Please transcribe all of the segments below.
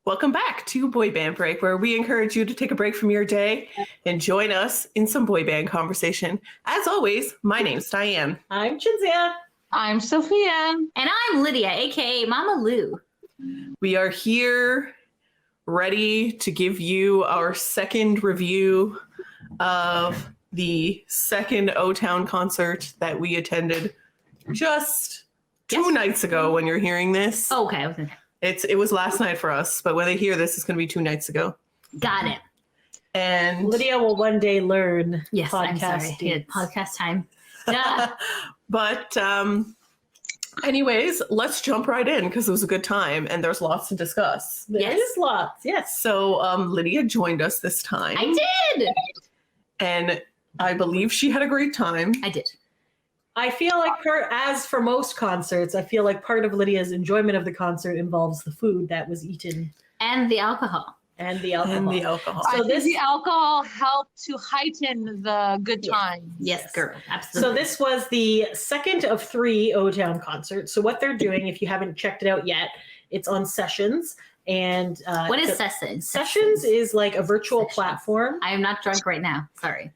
Welcome back to Boy Band Break, where we encourage you to take a break from your day and join us in some boy band conversation. As always, my name's Diane. I'm Chinzia. I'm Sophia. And I'm Lydia, aka Mama Lou. We are here ready to give you our second review of the second O-Town concert that we attended just two nights ago when you're hearing this. Oh, okay. It was last night for us, but when they hear this, it's going to be 2 nights ago. Got it. And Lydia will one day learn yes, I'm sorry. Yeah, podcast time. Yeah. But anyways, let's jump right in because it was a good time and there's lots to discuss. There is lots, yes. So Lydia joined us this time. I did. And I believe she had a great time. I did. I feel like as for most concerts, I feel like part of Lydia's enjoyment of the concert involves the food that was eaten. And the alcohol. And the alcohol. So the alcohol helped to heighten the good time. Yes, girl. Absolutely. So this was the second of 3 O-Town concerts. So what they're doing, if you haven't checked it out yet, it's on Sessions. And what is Sessions? Sessions is like a virtual platform. I am not drunk right now. Sorry.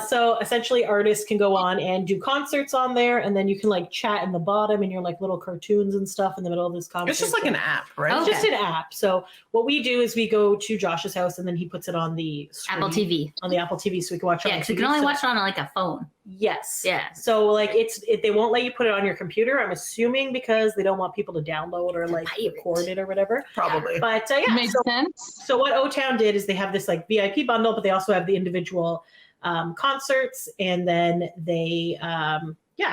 So essentially artists can go on and do concerts on there, and then you can like chat in the bottom and your like little cartoons and stuff in the middle of this concert. It's just like an app, right? It's just an app. So what we do is we go to Josh's house and then he puts it on the screen, Apple TV. On the Apple TV so we can watch it on Yeah, TV. because you can only watch it on like a phone. Yes. Yeah. So like they won't let you put it on your computer, I'm assuming because they don't want people to download or like record it or whatever. Probably. But yeah. Makes sense. So what O-Town did is they have this like VIP bundle, but they also have the individual concerts, and then they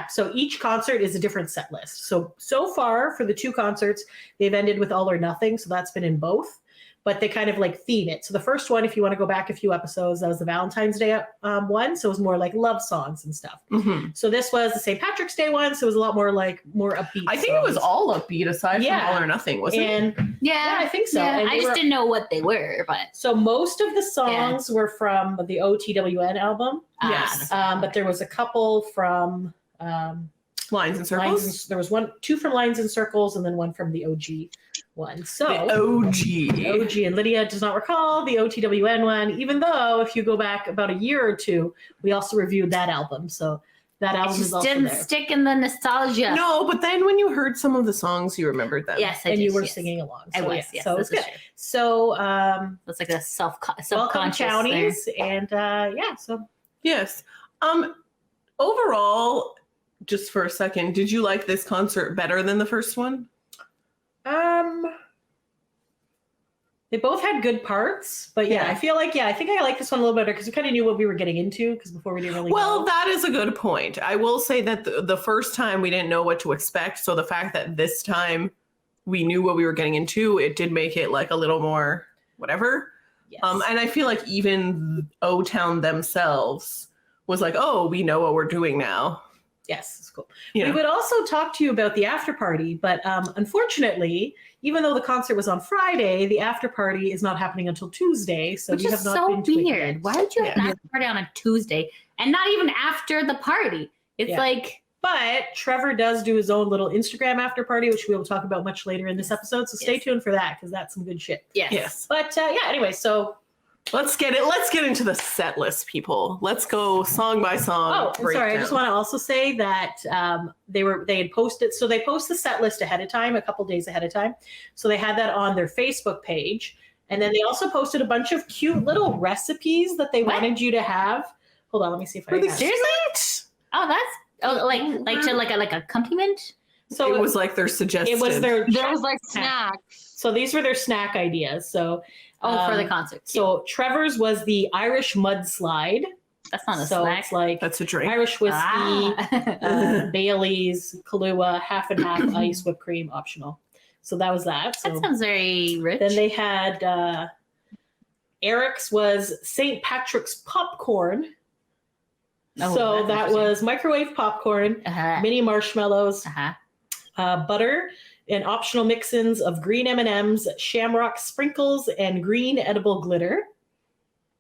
so each concert is a different set list. So far for the 2 concerts they've ended with All or Nothing, so that's been in both, but they kind of like theme it. So the first one, if you want to go back a few episodes, that was the Valentine's Day one, so it was more like love songs and stuff. Mm-hmm. So this was the St. Patrick's Day one, so it was a lot more upbeat. I think it was all upbeat aside from All or Nothing, wasn't it? Yeah, I think so. Yeah. And I just didn't know what they were, but so most of the songs were from the OTWN album. Yes. But there was a couple from Lines and Circles. There was 2 from Lines and Circles, and then 1 from the OG one. So the OG, and Lydia does not recall the OTWN one, even though if you go back about a year or 2, we also reviewed that album. So that album is also didn't there. stick in the nostalgia. No, but then when you heard some of the songs, you remembered them. Yes, I and did, you were yes. singing along. I So, was. yeah. Yes, So it was this good. is true. So It's like a welcome subconscious Townies, there. and so Yes. Overall, just for a second, did you like this concert better than the first one? they both had good parts, but I feel like I think I like this one a little better because we kind of knew what we were getting into, because before we didn't really know. That is a good point. I will say that the first time we didn't know what to expect, so the fact that this time we knew what we were getting into, it did make it like a little more whatever. Yes. And I feel like even O-Town themselves was like, oh, we know what we're doing now. Yes, it's cool. Yeah. We would also talk to you about the after party, but unfortunately, even though the concert was on Friday, the after party is not happening until Tuesday. So Which we is have not so been to it weird. yet. Why would you have an after party on a Tuesday and not even after the party? It's like. But Trevor does do his own little Instagram after party, which we will talk about much later in this episode. So stay tuned for that, because that's some good shit. Yes. But anyway, so Let's get into the set list, people. Let's go song by song. Oh, I'm sorry. I just want to also say that they had posted. So they post the set list ahead of time, a couple days ahead of time. So they had that on their Facebook page, and then they also posted a bunch of cute little recipes that they wanted you to have. Hold on, let me see if I have. Seriously? Oh, that's like to like a accompaniment. So it was like their suggested. It was There was like snacks. So these were their snack ideas. So for the concert. So Trevor's was the Irish mudslide. That's not a so snack. It's like that's a drink. Irish whiskey, Bailey's, Kahlua, half and half ice, whipped cream, optional. So that was that. So that sounds very rich. then they had Eric's was St. Patrick's popcorn. Oh, so that was microwave popcorn, mini marshmallows, butter, and optional mix-ins of green M&Ms, shamrock sprinkles, and green edible glitter.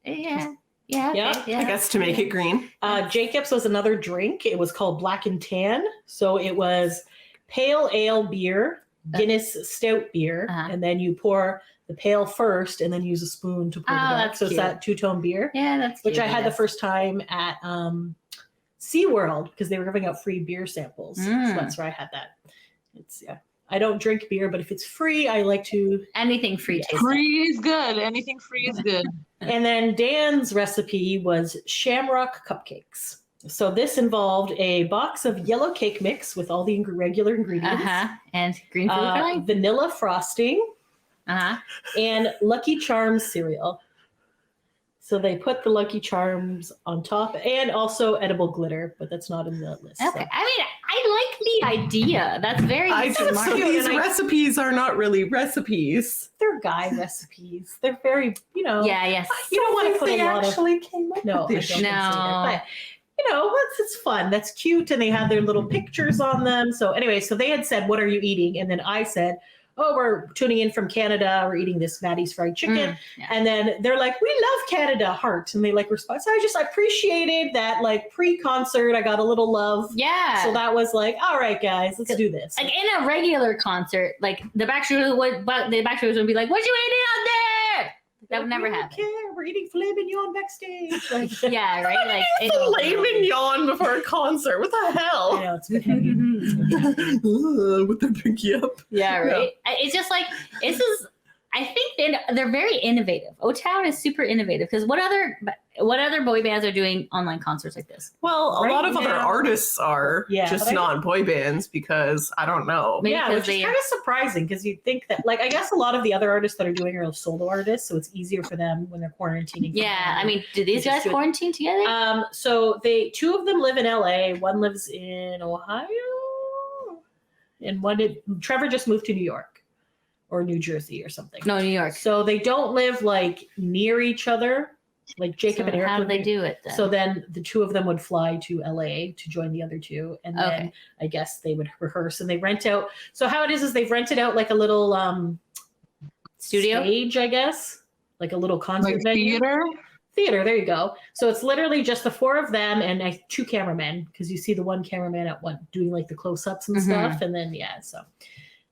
Yeah. I guess to make it green. Jacob's was another drink. It was called Black and Tan. So it was pale ale beer, Guinness stout beer, and then you pour the pail first, and then use a spoon to pour the dark. That's so cute. It's that two-tone beer. Yeah, that's which cute, I had the guess. first time at SeaWorld because they were giving out free beer samples. So that's where I had that. It's I don't drink beer, but if it's free, I like to. Anything free tastes Free is good. Anything free is good. And then Dan's recipe was shamrock cupcakes. So this involved a box of yellow cake mix with all the regular ingredients. And green food filling. Vanilla frosting. And Lucky Charms cereal. So they put the Lucky Charms on top, and also edible glitter, but that's not in the list. Okay, So. I mean, I like the idea. That's very smart. So these recipes are not really recipes. They're guy recipes. They're very, you know. Yeah, yes. You don't want to put they a lot actually of. came up No, with I this don't shit. think so either, but you know, it's fun. That's cute, and they had their little pictures on them. So anyway, so they had said, "What are you eating?" And then I said, "Oh, we're tuning in from Canada. We're eating this Maddie's fried chicken." Yeah. And then they're like, "We love Canada, heart," and they like respond. So I appreciated that, like pre-concert, I got a little love. Yeah. So that was like, all right, guys, let's do this. Like in a regular concert, like the Backstreet would be like, "What you eating out there?" That would never we don't happen. care. We're eating filet mignon backstage. Like, Yeah, right. Like Filet mignon before a concert. What the I hell? know it's been heavy. With their pinky up. Yeah, right. It's just like this is. I think they're very innovative. O-Town is super innovative because what other boy bands are doing online concerts like this? Well, a Right lot of other now- artists are Yeah, just but I- not boy bands because I don't know. Maybe Yeah, because which is kind of surprising because you'd think that, like, I guess a lot of the other artists that are doing are solo artists, so it's easier for them when they're quarantining. from Yeah, home. I mean, do these Just guys do it. quarantine together? So two of them live in LA, one lives in Ohio, and Trevor just moved to New York or New Jersey or something. No, New York. So they don't live like near each other, like Jacob and Eric. How do live they near- do it then? So then the two of them would fly to LA to join the other two, and then Okay. I guess they would rehearse and they rent out. So how it is they've rented out like a little Studio? stage, I guess, like a little concert Like venue. theater. There you go. So it's literally just the four of them and two cameramen, because you see the one cameraman at one doing like the close-ups and Mhm. stuff, and then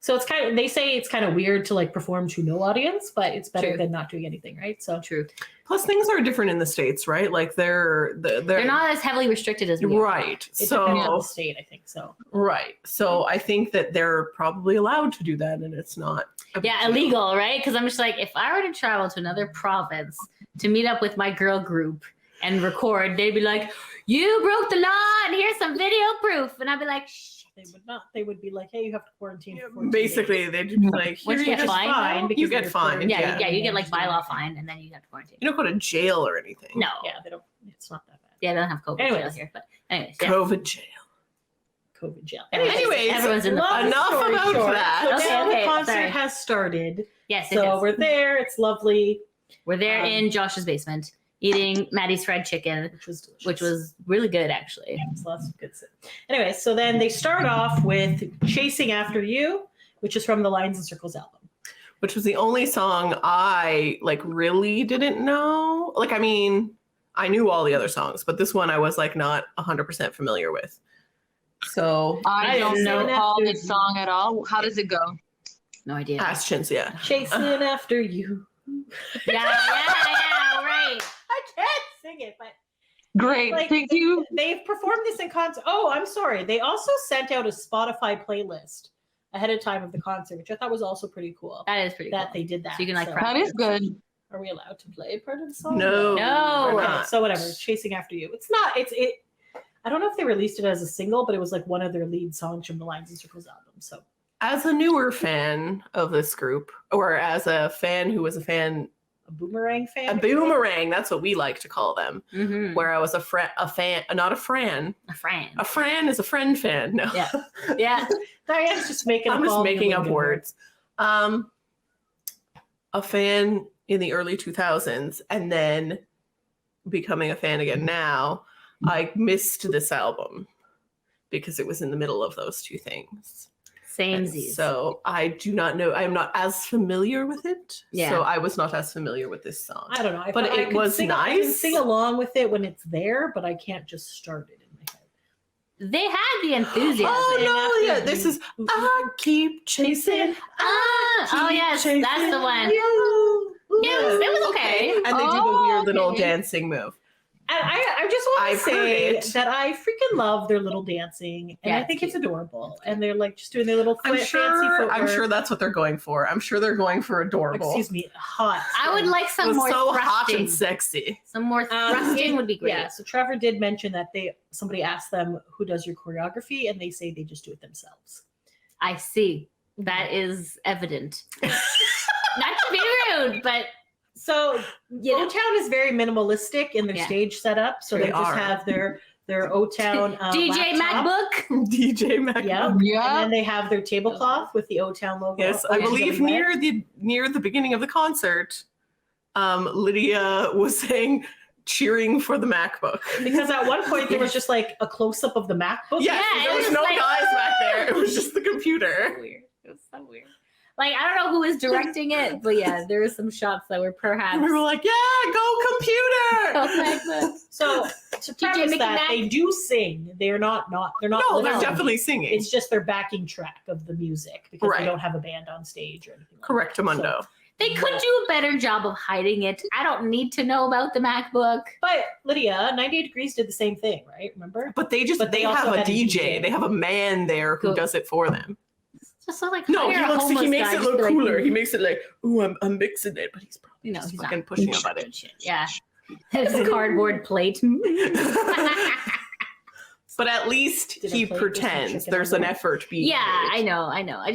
so it's kind of, they say it's kind of weird to like perform to no audience, but it's better True. than not doing anything, right? So True. Plus, things are different in the States, right? Like they're Not as heavily restricted as we are. right. it depends on So the state, I think. So right. So I think that they're probably allowed to do that, and it's not. a big Yeah, deal. illegal, right? Because I'm just like, if I were to travel to another province to meet up with my girl group and record, they'd be like, "You broke the law, and here's some video proof," and I'd be like, "Shh." they would not. They would be like, "Hey, you have to quarantine." Yeah, for 14 basically, days. they'd just be like, Which "Here, gets you just fined, fine though? because You get they're fined, Yeah, yeah. you get like bylaw fine, and then you have to quarantine. You don't go to jail or anything. No, Yeah, they don't. It's not that bad. yeah, they don't have COVID Anyways. jail here, but anyways, yeah. COVID jail. COVID jail. Anyways, everyone's in the long enough story about short, that. So Okay, now okay, the concert sorry. has started. Yes, So we're there. It's lovely, we're there um, in Josh's basement eating Maddie's fried chicken, which was delicious. which was really good actually. It's lots of good stuff. Anyway, so then they start off with "Chasing After You," which is from the Lines and Circles album. Which was the only song I like really didn't know. Like, I mean, I knew all the other songs, but this one I was like not 100% familiar with. So I don't didn't know know all that. this song at all. How does it go? No idea. ass chins, yeah. "Chasing After You." Yeah, right. I can't sing it, but Great. like Thank you. they've performed this in concert. Oh, I'm sorry. They also sent out a Spotify playlist ahead of time of the concert, which I thought was also pretty cool. That is pretty That cool. they did that. So you can, like, So- That is good. Are we allowed to play part of the song? No. No. we're Okay, not. so whatever. "Chasing After You." It's not. It. I don't know if they released it as a single, but it was like one of their lead songs from the Lines and Circles album. So As a newer fan of this group, or as a fan who was a fan, a Boomerang fan. a boomerang, that's what we like to call them. Mm-hmm. Where I was a fan, not a Fran. A friend. A Fran is a friend fan. No. Yeah. Yeah. Diane's just making. I'm up just all making the up lingo. words. A fan in the early 2000s, and then becoming a fan again now. I missed this album because it was in the middle of those two things. Same And Z's. so I do not know. I'm not as familiar with it. Yeah. So I was not as familiar with this song. I don't know. But it was I can nice. sing along with it when it's there, but I can't just start it in my head. they had the enthusiasm. Oh no, yeah, this is I keep chasing. Oh yes, chasing that's the one. you. Yes, it was okay. And they do the weird little okay. dancing move. And I just want I've to say heard it. that I freaking love their little dancing, and Yeah, I think it's it's adorable. And they're like just doing their little I'm fancy sure footwork. that's what they're going for. I'm sure they're going for adorable. Excuse me, hot. I would like It some was more so thrusting. hot and sexy. Some more thrusting would be great. Yeah, so Trevor did mention that somebody asked them who does your choreography, and they say they just do it themselves. I see. That is evident. Not to be rude, but So you know. O-Town is very minimalistic in their Yeah. stage setup. So They they just are. have their O-Town DJ laptop. MacBook. DJ Mac. Yep. And Yeah. then they have their tablecloth with the O-Town logo. Yes, I which is believe really lit. near the beginning of the concert, Lydia was saying cheering for the MacBook. Because at one point there was just like a close-up of the MacBook. Yes, Yeah, there it was was no like- guys back there. It was just the computer. Weird. It was so weird. Like I don't know who was directing it, but yeah, there were some shots that were perhaps. And we were like, yeah, go computer. Oh, So to preface Mickey that, Mac? they do sing. They're not. They're not. No, they're lip-syncing. definitely singing. It's just their backing track of the music because Right. they don't have a band on stage or anything. Correct, Amundo. They could do a better job of hiding it. I don't need to know about the MacBook. But Lydia, 98 Degrees did the same thing, right? Remember? But they But they also have a had a DJ. DJ. They have a man there who Cool. does it for them. Just so like No, hire a he homeless makes guy it just look be like, cooler. He makes it like, ooh, I'm mixing it, but he's probably No, just he's fucking not. pushing a button. Yeah. It's a cardboard plate. But at least Did I he play pretends Chicken there's an Nugget? effort being Yeah, made. I know. I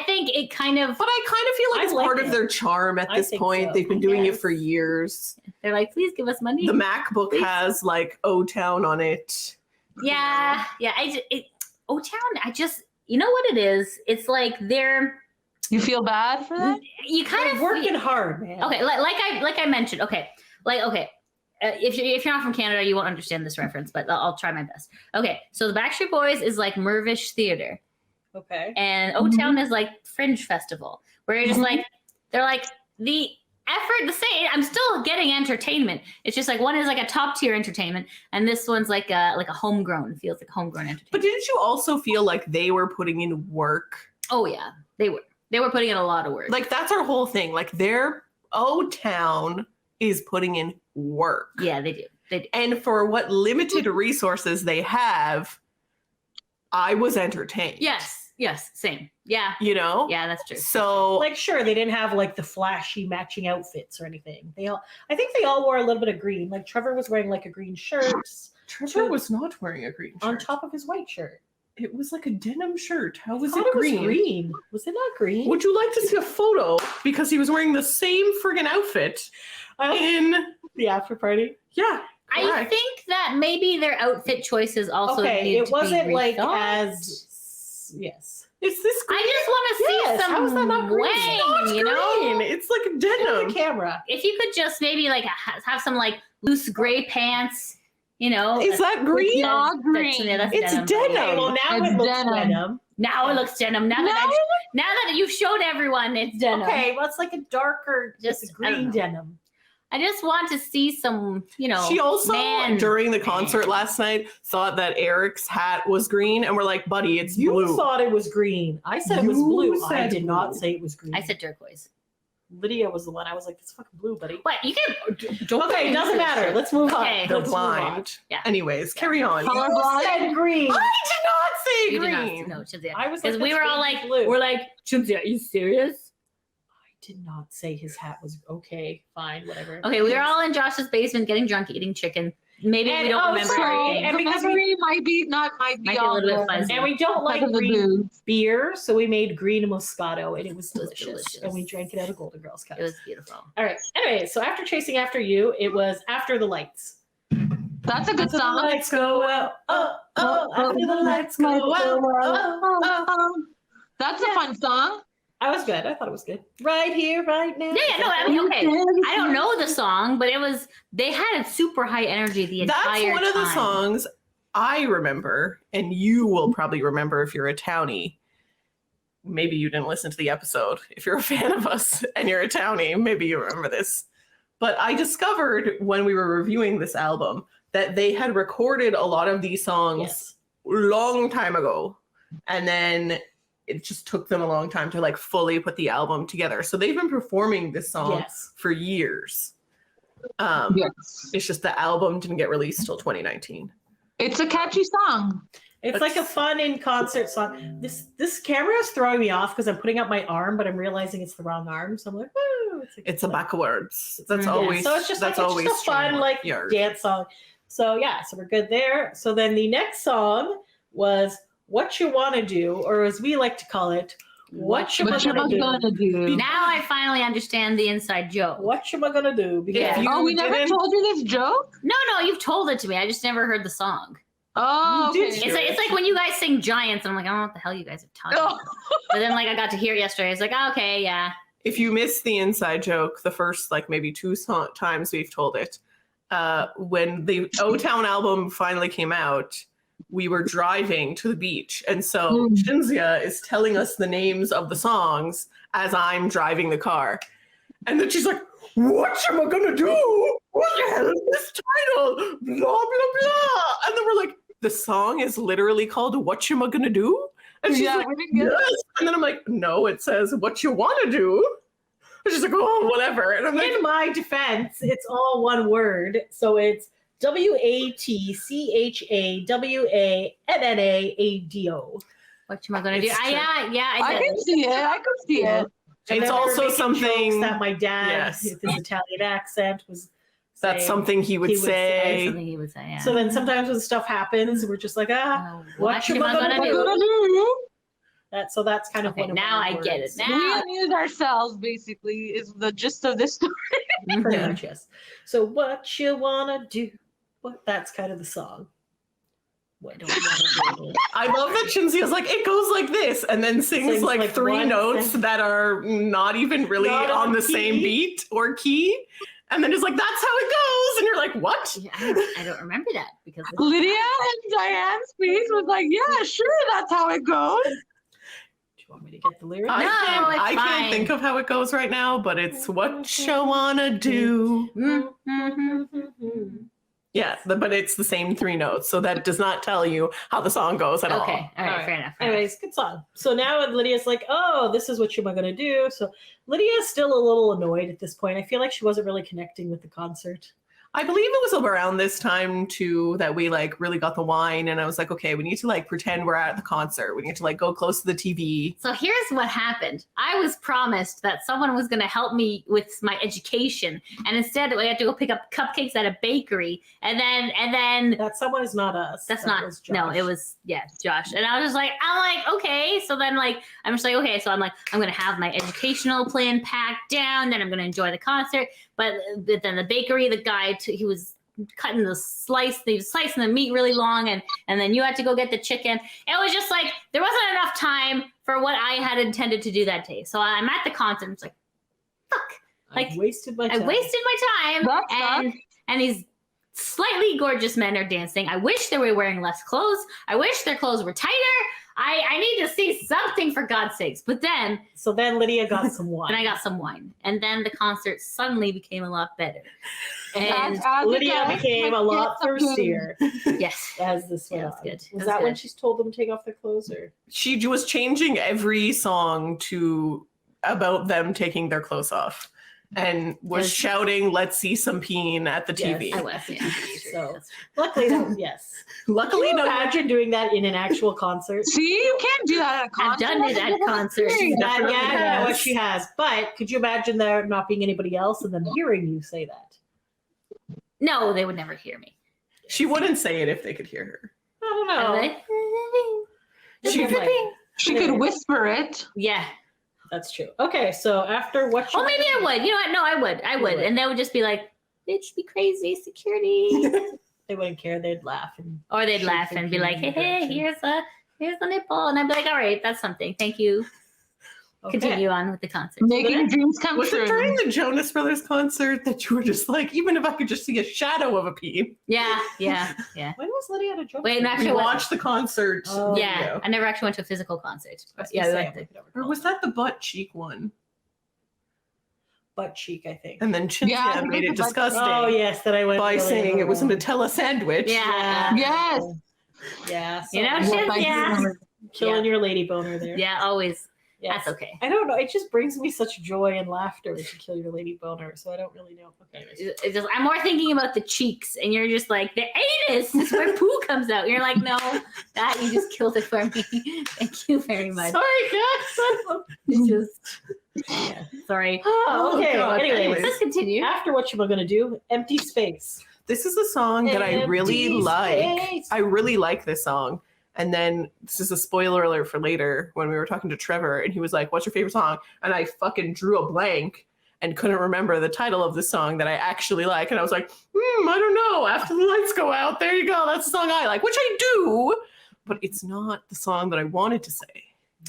think it kind of But I kind of feel like I it's like part it. of their charm at I this think point. so. They've been doing it Yes. for years. they're like, please give us money. The MacBook Please. has like O-Town on it. Yeah. O-Town, you know what it is? It's like You feel bad for that? you kind They're of working hard, man. Okay, like I mentioned. Okay, if you're not from Canada, you won't understand this reference, but I'll try my best. Okay, so the Backstreet Boys is like Mervish theater, Okay. and O-Town is like Fringe Festival, where you're just like they're like the effort the same. I'm still getting entertainment. It's just like one is like a top tier entertainment, and this one's like a homegrown. Feels like homegrown entertainment. But didn't you also feel like they were putting in work? Oh yeah, they were putting in a lot of work. Like that's our whole thing. Like their O-Town is putting in work. yeah, they do. And for what limited resources they have, I was entertained. Yes, same. Yeah, You know? yeah, that's true. So Like, sure, they didn't have like the flashy matching outfits or anything. I think they all wore a little bit of green. Like Trevor was wearing like a green shirt Trevor was not wearing a green shirt. on top of his white shirt. It was like a denim shirt. How was I it thought green? was green. Was it not green? Would you like to see a photo? Because he was wearing the same friggin' outfit in the after party. yeah. I correct. think that maybe their outfit choices also Okay, need it to wasn't be like rethought. as yes. Is this green? I just want to see Yes, some how is that not green? It's not wang, you know? green. It's like Look at denim. the camera. If you could just maybe like have some like loose gray pants, you know? Is that green? Yeah, Not that's- green. that's It's denim. denim. Okay, well now It's it looks denim. denim. Now it looks denim. Now that you've showed everyone it's denim. Okay, well it's like a darker, Just, just I don't green know. denim. I just want to see some, you know. She also, man. during the concert last night, thought that Eric's hat was green, and we're like, buddy, it's You blue. thought it was green. I said it was You blue. I said did not blue. say it was green. I said turquoise. Lydia was the one. I was like, "It's fucking blue, buddy." What? You can. Don't Okay, it doesn't matter. Let's move on. Okay. They're Let's move on. blind. Yeah. Anyways, carry on. Color You blind? said green. I did not say You did green. not. No, Chinzia. I was like, Because we "That's were all baby like, blue." we're like, Chinzia, are you serious? I did not say his hat was okay. Fine, whatever. Okay, we were all in Josh's basement getting drunk, eating chicken. Maybe And- we don't oh, remember sorry, everything. and the because memory might be a all little bit there. fuzzy. And we don't like Because of the green booze. beer, so we made green Moscato, and it was It was delicious. delicious. And we drank it out of Golden Girls cups. It was beautiful. All right. Anyway, so after Chasing After You, it was After the Lights. That's a good After the song. lights go out, oh, oh, after the lights go out, oh, oh. That's a fun song. I was good. I thought it was good. Right here, right now. Yeah, no, I mean, okay. I don't know the song, but they had super high energy the That's entire time. one of the songs I remember, and you will probably remember if you're a townie. Maybe you didn't listen to the episode. If you're a fan of us and you're a townie, maybe you remember this. But I discovered when we were reviewing this album that they had recorded a lot of these songs Yes. long time ago. And then it just took them a long time to like fully put the album together. So they've been performing this song Yes. for years. Yes. It's just the album didn't get released till 2019. It's a catchy song. It's like a fun in concert song. This camera is throwing me off because I'm putting up my arm, but I'm realizing it's the wrong arm. So I'm like, woo! It's a backwards. That's Yeah, always so it's just that's like always it's just a fun true. like Yeah. dance song. So yeah, so we're good there. So then the next song was "What You Wanna Do," or as we like to call it, "What You What you Gonna Do." gonna do? Now I finally understand the inside joke. What you gonna do? Because If you Oh, we never didn't- told you this joke? No, you've told it to me. I just never heard the song. Oh, You did okay. It's like when you guys sing Giants, and I'm like, I don't know what the hell you guys are talking Oh. about. But then like I got to hear it yesterday. It's like, oh, okay, yeah. If you missed the inside joke, the first like maybe two times we've told it, when the O-Town album finally came out, we were driving to the beach, and so Shinzia is telling us the names of the songs as I'm driving the car, and then she's like, "What am I gonna do? What the hell is this title? Blah blah blah." And then we're like, "The song is literally called What You Gonna Do?" And she's Yeah, like, we didn't get "Yes." And then I'm like, "No, it says What You Wanna Do." And she's like, "Oh, whatever." And I'm like, in my defense, it's all one word. So it's WATCHAWANNAADO. What am I gonna do? It's true. Yeah, I did. can see it. I can see it. And It's then we were also making something- jokes that my dad, Yes. with his Italian accent, was that's saying. something he would He would say. Something he would say. Yeah. So then sometimes when stuff happens, we're just like, Oh, what you am I gonna gonna do? do? so that's kind of Okay, one of now our I get it. words. Now We amuse ourselves, basically, is the gist of this story. Pretty Yeah. much, yes. So what you wanna do? That's kind of the song. What do I wanna do? I love that Shinzia's like, it goes like this, and then sings Sings like like three one notes sentence. that are not even really Not on on the same key. beat or key. And then it's like, that's how it goes. And you're like, what? Yeah, I don't remember that because Lydia and Diane's face was like, yeah, sure, that's how it goes. Do you want me to get the lyrics? I, No, can't, it's I fine. can't think of how it goes right now, but it's what you wanna do. Mm-hmm. Yeah, but it's the same three notes. So that does not tell you how the song goes at all. Okay, all right, fair enough. fair enough. Anyways, good song. So now Lydia's like, oh, this is what you am gonna do. So Lydia's still a little annoyed at this point. I feel like she wasn't really connecting with the concert. I believe it was around this time too that we like really got the wine, and I was like, okay, we need to like pretend we're at the concert. We need to like go close to the TV. So here's what happened. I was promised that someone was going to help me with my education, and instead I had to go pick up cupcakes at a bakery, and then That someone is not us. that's That not was no, Josh. it was Josh, and I was just like, okay. So then I'm just like, okay, so I'm gonna have my educational plan packed down, then I'm gonna enjoy the concert, but then the bakery, the guy he was cutting he was slicing the meat really long, and then you had to go get the chicken. It was just like there wasn't enough time for what I had intended to do that day. So I'm at the concert, and it's like, fuck. I wasted my I time. wasted my time, That and these slightly gorgeous men are dancing. I wish they were wearing less clothes. I wish their clothes were tighter. I need to see something for God's sakes. But then, So then Lydia got some wine. and I got some wine, and then the concert suddenly became a lot better. And As it Lydia does, became a with lot gifts of thirstier yes, as this went Yeah, it was on. good. It Was was that when good. she's told them to take off their clothes, or She was changing every song to about them taking their clothes off, and was Yes. shouting, "Let's see some peen" at the TV. Yes. I was. Yeah, So- luckily, that, yes. Luckily, Can you no. imagine doing that in an actual concert? See, you can't do that at a I've concert. done it at concerts. Yeah, Definitely I know what has. she has. But could you imagine there not being anybody else and then hearing you say that? No, they would never hear me. She wouldn't say it if they could hear her. I don't And know. they- She- Like, She could whisper it. yeah. that's true. Okay, so after what? Oh, maybe I would. You know what? No, I would. I would. would. And they would just be like, "Bitch, be crazy, security." They wouldn't care. They'd laugh and Or they'd Shoot laugh the and be like, key hey, direction. here's the nipple. And I'd be like, all right, that's something. Thank you. okay. Continue on with the concert. Making dreams come Was true. it during the Jonas Brothers concert that you were just like, even if I could just see a shadow of a peen? Yeah. When was Lydia at a drum? Wait, set? actually, We what- watched the concert. Oh, Yeah. video. I never actually went to a physical concert. I was But yeah, gonna we say, went I'm to- looking over Or was that the butt cheek one? butt cheek? I think. And then Chinzia Yeah, I think made it's it the butt- disgusting Oh yes, that I went by really saying it was a overwhelmed. Nutella sandwich. Yeah. Yes. Yeah. So You know, Yes, shit, I do yeah. remember. killing your lady boner there. Yeah, always. Yes. That's okay. I don't know. It just brings me such joy and laughter when you kill your lady boner. So I don't really know. Okay. It's just, I'm more thinking about the cheeks, and you're just like, the anus is where poo comes out. You're like, no, that you just killed it for me. Thank you very much. Sorry, guys. It's just, yeah, sorry. Oh, okay. God. Anyways, Let's continue. after what you were gonna do, empty space. This is a song that I really Empty like. space. I really like this song. And then this is a spoiler alert for later when we were talking to Trevor and he was like, "What's your favorite song?" And I fucking drew a blank and couldn't remember the title of the song that I actually like. And I was like, I don't know. After the lights go out, there you go. That's the song I like, which I do. But it's not the song that I wanted to say.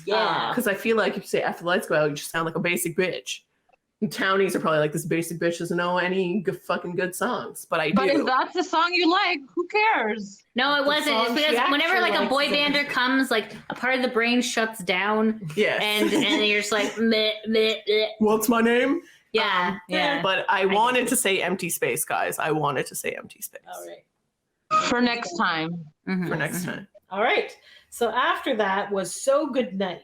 Yeah. Because I feel like if you say after the lights go out, you just sound like a basic bitch. And townies are probably like, this basic bitch doesn't know any fucking good songs. But I do. But if that's the song you like, who cares? No, it The wasn't. It's song she because whenever like a actually boy likes is bander everything. comes, like a part of the brain shuts down, Yes. and you're just like, meh, meh, meh. What's my name? Yeah, yeah. But I wanted to say empty space, guys. I wanted to say empty space All right. For next time. Mhm, for next mhm. time. All right. So after that was So Good Night.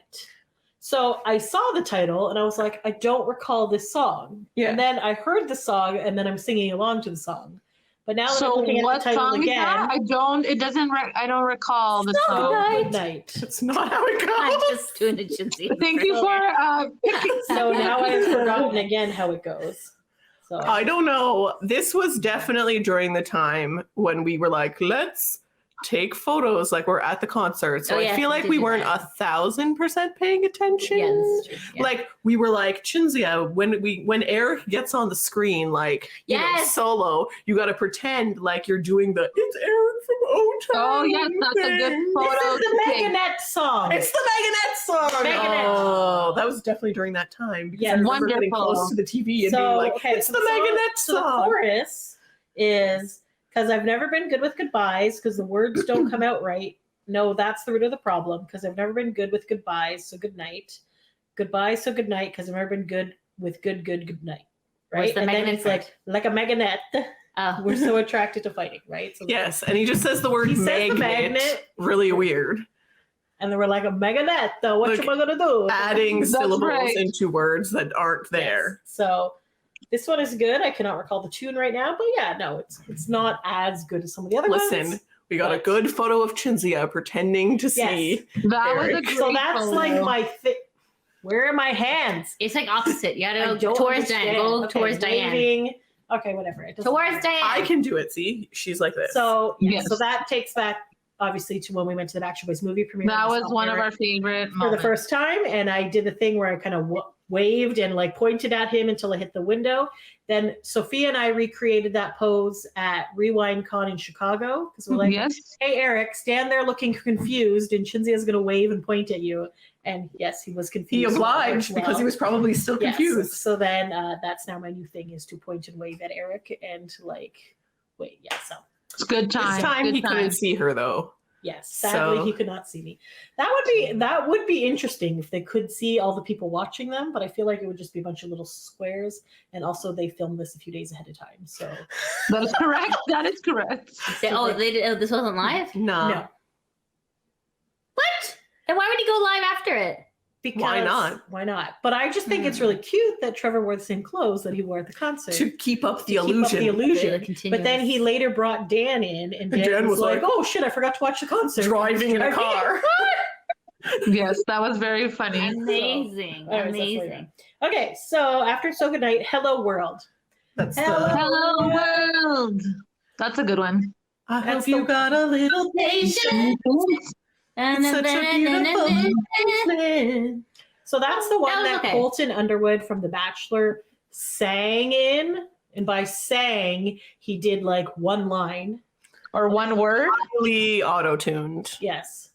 So I saw the title and I was like, I don't recall this song. Yeah. And then I heard the song and then I'm singing along to the song. But now that I'm So looking at what the title song is that? again, I don't recall the So song. Good Night. That's not how it I'm goes. just doing a chintzy. Thank you for picking. So now I've forgotten again how it goes. So I don't know. This was definitely during the time when we were like, let's take photos like we're at the concert. So Oh, I yes, feel we like did we do weren't that. 1,000% paying attention. Yeah, this is true. Yeah. Like we were like, Chinzia, when Eric gets on the screen, like you know, Yes. solo, you got to pretend like you're doing the "It's Eric from O-Town." Oh, yes, that's a good thing. photo. this is the to take. Meganette song. It's the Meganette song. Meganette. Oh, that was definitely during that time. Because Yeah, I remember getting wonderful. close to the TV and So, being like, okay, it's so the Meganette So the song. chorus is because I've never been good with goodbyes because the words don't come out right. No, that's the root of the problem because I've never been good with goodbyes. So good night. Goodbye, so good night because I've never been good with good night. Where's Right? the And then Meganette it's like a Meganette. Oh. We're so attracted to fighting, right? So Yes, and he just says the word He says the magnet. magnet. Really weird. And then we're like a Meganette, though. What Look, you gonna do? Adding That's syllables right. into words that aren't there. Yes. So this one is good. I cannot recall the tune right now, but yeah, no, it's not as good as some of the other Listen, ones. we got a But- good photo of Chinzia pretending to see. That was a Eric. great So that's photo. like my where are my hands? It's like opposite. You I gotta go don't towards understand. Diane. Go Okay, towards Diane. waving. Okay, whatever. It doesn't Towards matter. Diane. I can do it. See, she's like this. So yeah, Yes. so that takes back obviously to when we went to the Action Boys movie premiere. That I was saw one of Eric our favorite for the moments. first time, and I did the thing where I kind of waved and like pointed at him until I hit the window. Then Sophia and I recreated that pose at Rewind Con in Chicago because we're like, Yes. "Hey Eric, stand there looking confused, and Chinzia's gonna wave and point at you." And yes, he was confused. he so that obliged worked because he well. was probably still Yes. confused. So then that's now my new thing is to point and wave at Eric and like wait. Yeah. So It's good time. This time Good he couldn't see her though. yes, sadly So- he could not see me. That would be interesting if they could see all the people watching them, but I feel like it would just be a bunch of little squares. And also they filmed this a few days ahead of time. So That is correct. That is correct. They did. Oh, this wasn't live. Nah. no. What? Then why would he go live after it? Because Why not? Why not? But I just think it's really cute that Trevor wore the same clothes that he wore at the concert. To keep up the to keep up illusion. the illusion. Continuous. But then he later brought Dan in, and Dan, was like, "Oh shit, I forgot to watch the concert." Driving in a car. Yes, that was very funny. Amazing. Anyways, that's Amazing. later. Okay, so after So Good Night, Hello World. That's Hello. the. Hello world. That's a good one. I That's hope you the- got a little Patient. It's such a beautiful thing. So that's the one That was that okay. Colton Underwood from The Bachelor sang in. And by sang, he did like one line. Or one word. Really auto-tuned. Yes.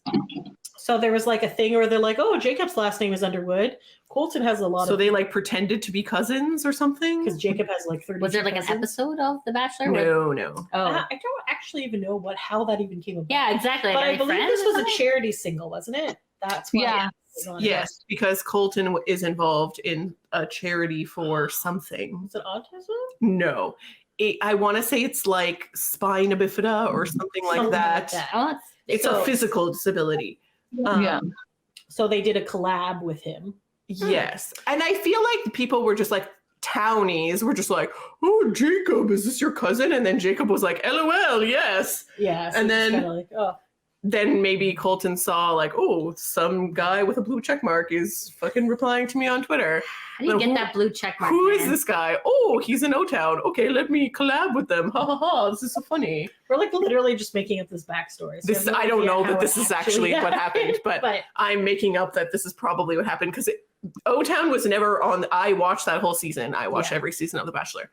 So there was like a thing where they're like, oh, Jacob's last name is Underwood. Colton has a lot So of they like pretended to be cousins or something? because Jacob has like 30. Was there like an episode of The Bachelor? No. Oh. I don't actually even know how that even came about. Yeah, exactly. But Like, I are they believe friends this or was a something? charity single, wasn't it? That's why Yeah. it was on. Yes, because Colton is involved in a charity for something. Is it autism? No. I want to say it's like spina bifida or something like Something that. Oh, it's It's So- a physical disability. Yeah. So they did a collab with him. Yes. And I feel like people were just like, townies were just like, oh, Jacob, is this your cousin? And then Jacob was like, LOL, yes. Yeah. So And it's then- kind of like, oh, Then maybe Colton saw like, oh, some guy with a blue check mark is fucking replying to me on Twitter. How do you But get who- that blue check mark? Who is man? this guy? Oh, he's in O-Town. Okay, let me collab with them. Ha ha ha, this is so funny. we're like literally just making up this backstory. So This have no I don't idea know how that it this is actually what happened, but but I'm making up that this is probably what happened because O-Town was never on. I watched that whole season. I watched Yeah. every season of The Bachelor.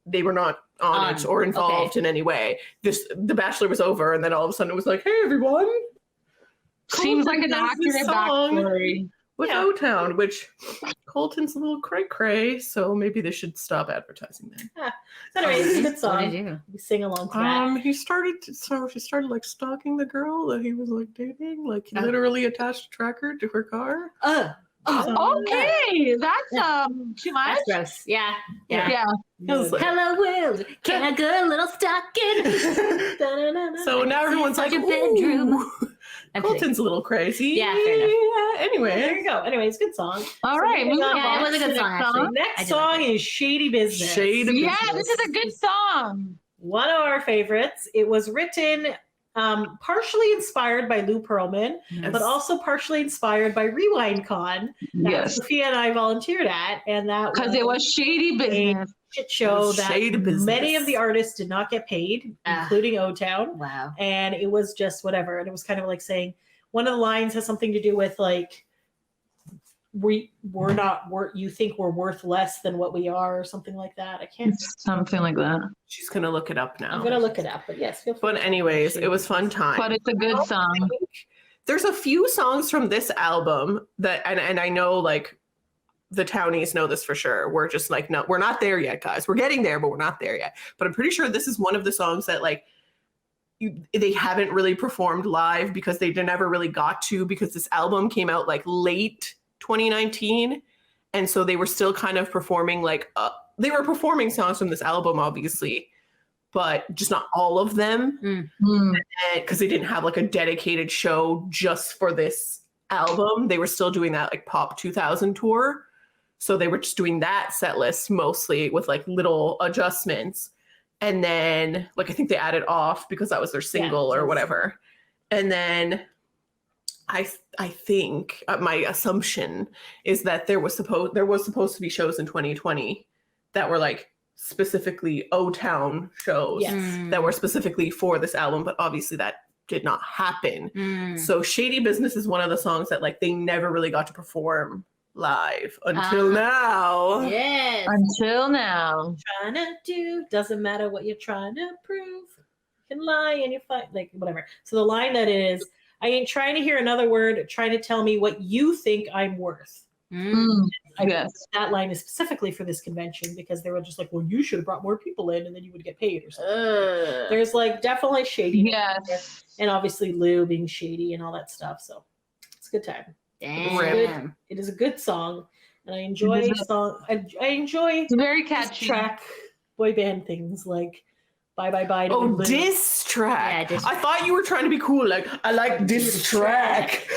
They were not on it On, or involved in any way. The Bachelor was over, and then all of a sudden it was like, hey everyone, Seems like an does this accurate song. backstory. with Yeah. O-Town, which Colton's a little cray cray, so maybe they should stop advertising that. anyway, it's a good What did song. I do? We sing along to that. He started like stalking the girl that he was like dating, like he Oh. literally attached a tracker to her car. Okay, that's too much. That's gross. Yeah. Yeah. Yeah. I was like- Hello, world. Can I go a little stocking? So now everyone's like, Inside your bedroom. "Ooh, I'm kidding. Colton's a little crazy. Yeah, fair enough. There Anyway, you go. Anyway, it's a good song. All So right, moving moving on. Yeah, it was a good to the song, next actually. I Next did song like is Shady Business. Shady Yeah, Business. this is a good song. One of our favorites. It was written partially inspired by Lou Pearlman, Yes. but also partially inspired by Rewind Con that Yes, Sophia and I volunteered at, and that because it was shady business. shit show was that shady business. many of the artists did not get paid, Ah. including O-Town, Wow. and it was just whatever. And it was kind of like saying one of the lines has something to do with like you think we're worth less than what we are, or something like that. I can't. Something like that. She's gonna look it up now. I'm gonna look it up, but yes, feel free. But anyways, it was fun time. But it's a good song. There's a few songs from this album that, and I know like the townies know this for sure. We're just like, no, we're not there yet, guys. We're getting there, but we're not there yet. But I'm pretty sure this is one of the songs that like they haven't really performed live because they never really got to, because this album came out like late 2019, and so they were still kind of performing like they were performing songs from this album, obviously, but just not all of them. Mm. Because they didn't have like a dedicated show just for this album. They were still doing that like Pop 2000 tour. So they were just doing that set list mostly with like little adjustments. And then like I think they added Off because that was their single or whatever. And then I think my assumption is that there was supposed to be shows in 2020 that were like specifically O-Town shows Yes. that were specifically for this album, but obviously that did not happen. Mm. So Shady Business is one of the songs that like they never really got to perform live until now. Yes. Until now. Trying to do doesn't matter what you're trying to prove. You can lie and you fight, like whatever. So the line that is, I ain't trying to hear another word, trying to tell me what you think I'm worth. Mm. Mm. I Yes. That line is specifically for this convention because they were just like, well, you should have brought more people in and then you would get paid or something. There's like definitely shady, Yes. and obviously Lou being shady and all that stuff. So it's a good time. Damn. It is a good song, and I enjoy It is a- song. I enjoy It's very diss catchy. track boy band things like Bye Bye Bye to Oh, Lou. diss track. Yeah, diss I thought you were trying to be cool. Like, I like diss track.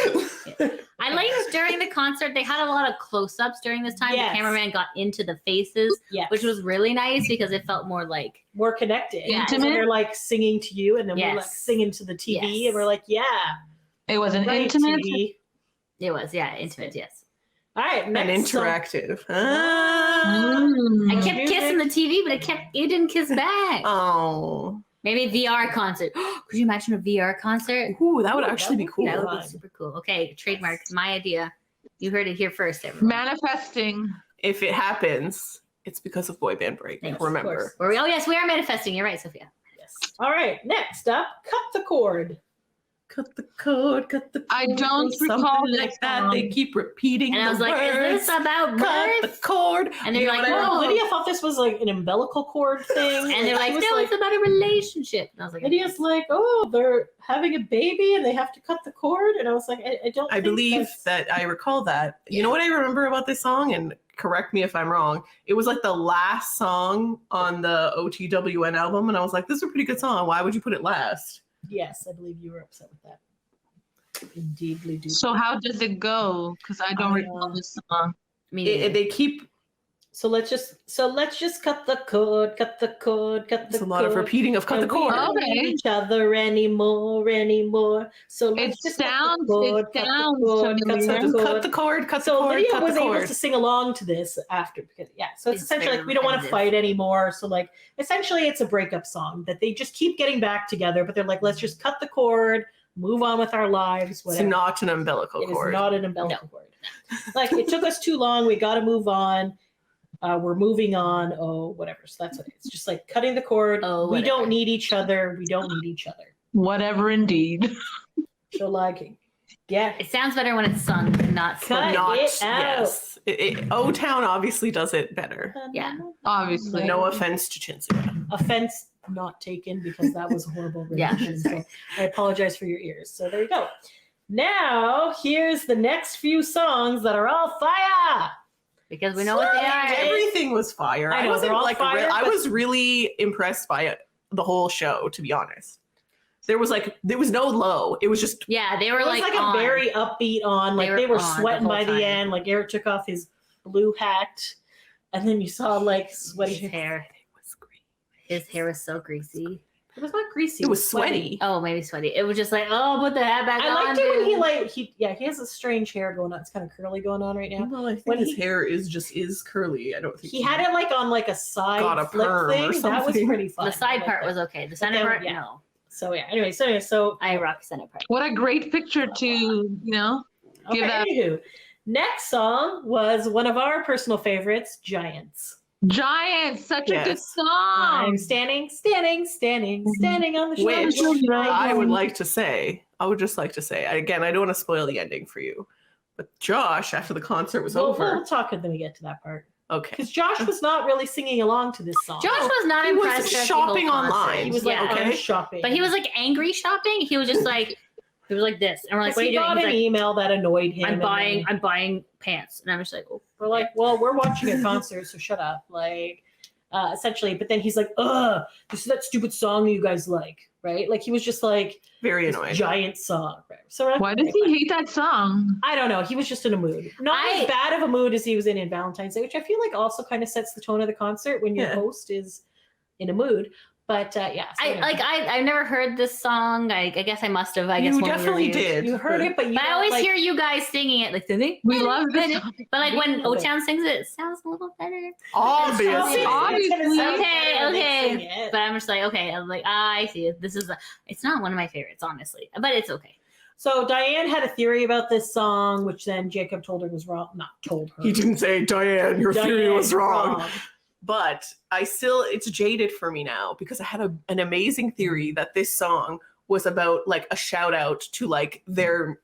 I liked during the concert, they had a lot of close-ups during this time. Yes. The cameraman got into the faces, Yes. which was really nice because it felt more like, more connected. Yeah. So they're like singing to you, and then we're like Yes. singing to the TV, Yes. and we're like, yeah, It was an right, intimate. TV. it was, yeah, intimate, yes. All right, And next song. interactive. Mm. I kept kissing the TV, but it didn't kiss back. Oh. Maybe a VR concert. Could you imagine a VR concert? Ooh, that would Ooh, actually that be would cool. be That would be fun. super cool. Okay, trademark. My idea. You heard it here first, everyone. Manifesting. If it happens, it's because of Boy Band Break. Yes, of Remember. Oh, yes, we are manifesting. You're right, Sophia. Yes. All right, next up, Cut the Cord. Cut the cord, cut the cord. I don't something recall like this that. They song. keep repeating And I was the like, is words. this about Cut the birth? cord. And they're You know like, what I- no. Lydia thought this was like an umbilical cord thing. And they're like, she was no, it's about a relationship. And I was like, Lydia's like, oh, they're having a baby and they have to cut the cord. And I was like, I don't I think believe that's- that I recall that. You know what I remember about this song? And correct me if I'm wrong. It was like the last song on the OTWN album. And I was like, this is a pretty good song. Why would you put it last? Yes, I believe you were upset with that. Indeedly do. So how does it go? Because I don't recall this song. They keep. So let's just cut the cord, cut the cord, cut the It's a cord. lot of repeating of cut the And we cord. don't Okay. need each other anymore. So let's just cut the cord, cut the cord, cut So the just cord. cut the cord, cut the So cord, Lydia cut was the able cord. to sing along to this after, because so it's It's essentially very like we don't want to repetitive. fight anymore. So like essentially it's a breakup song that they just keep getting back together, but they're like, let's just cut the cord, move on with our lives. It's Whatever. not an umbilical It is cord. not an umbilical cord. Like it took us too long. We got to move on. We're moving on. Oh, whatever. So that's what it is. Just like cutting the cord. Oh, we don't whatever. need each other. We don't need each other. Whatever indeed. So like, yeah. It sounds better when it's sung, not Cut spoken. Not it out. yes. O-Town obviously does it better. Yeah. Obviously. No offense to Chinsuya. Offense not taken, because that was a horrible Yeah. rendition. So I apologize for your ears. So there you go. Now here's the next few songs that are all fire. Because we know what they are. Everything was fire. I know, wasn't they're all like fire, I but- was really impressed by it, the whole show, to be honest. There was no low. It was just Yeah, they were It was like on. a very upbeat on. Like They they were were on the sweating whole by the time. end. Like Eric took off his blue hat, and then you saw like sweaty his hair. it was great. His hair was so greasy. It was not greasy. It was sweaty. Oh, maybe sweaty. It was just like, oh, put the hat back I on. liked it when dude. he has a strange hair going on. It's kind of curly going on right now. Well, I think When his he- hair is curly. I don't think He had it like on like a side Got a flip perm or thing. That was something. pretty fun. The side I part liked was that. okay. The center then, part, yeah. no. So yeah. Anyway, so I rock the center part. What a great picture to, okay. give that- Anywho, next song was one of our personal favorites, Giants. Giant, such a good Yes. song. I'm standing on the Which shore. I would like to say. I would just like to say again. I don't want to spoil the ending for you, but Josh, after the concert was over, We'll talk when we get to that part. okay, Because Josh was not really singing along to this song. Josh was not he was impressed. throughout the shopping whole concert. online. He was like yeah. okay. shopping. But he was like angry shopping. He was just like, he was like this. And we're like, what are he you doing? got He's an like, email that annoyed him. and I'm buying pants. And I'm just like, oh. we're like, well, we're watching a concert, so shut up. Like, essentially. But then he's like, this is that stupid song you guys like, right? Like he was just like very this annoying. giant song. Right? So we're like, Why does okay, he fine. hate that song? I don't know. He was just in a mood. Not as bad of a mood as he was in Valentine's Day, which I feel like also kind of sets the tone of the concert when your Yeah. host is in a mood. But yeah, so anyway. I've never heard this song. I guess I must have. I guess You when we definitely reviewed. did. you heard it, but you But I don't, always like, hear you guys singing it like, didn't We love this song. But like when Love it. O-Town sings it, it sounds a little better. Obviously. Obviously. Okay. But I'm just like, okay. I'm like, I see it. It's not one of my favorites, honestly. But it's okay. So Diane had a theory about this song, which then Jacob told her was wrong. Not told her. He didn't say, Diane, your theory Diane was wrong. But it's jaded for me now because I had an amazing theory that this song was about like a shout out to like their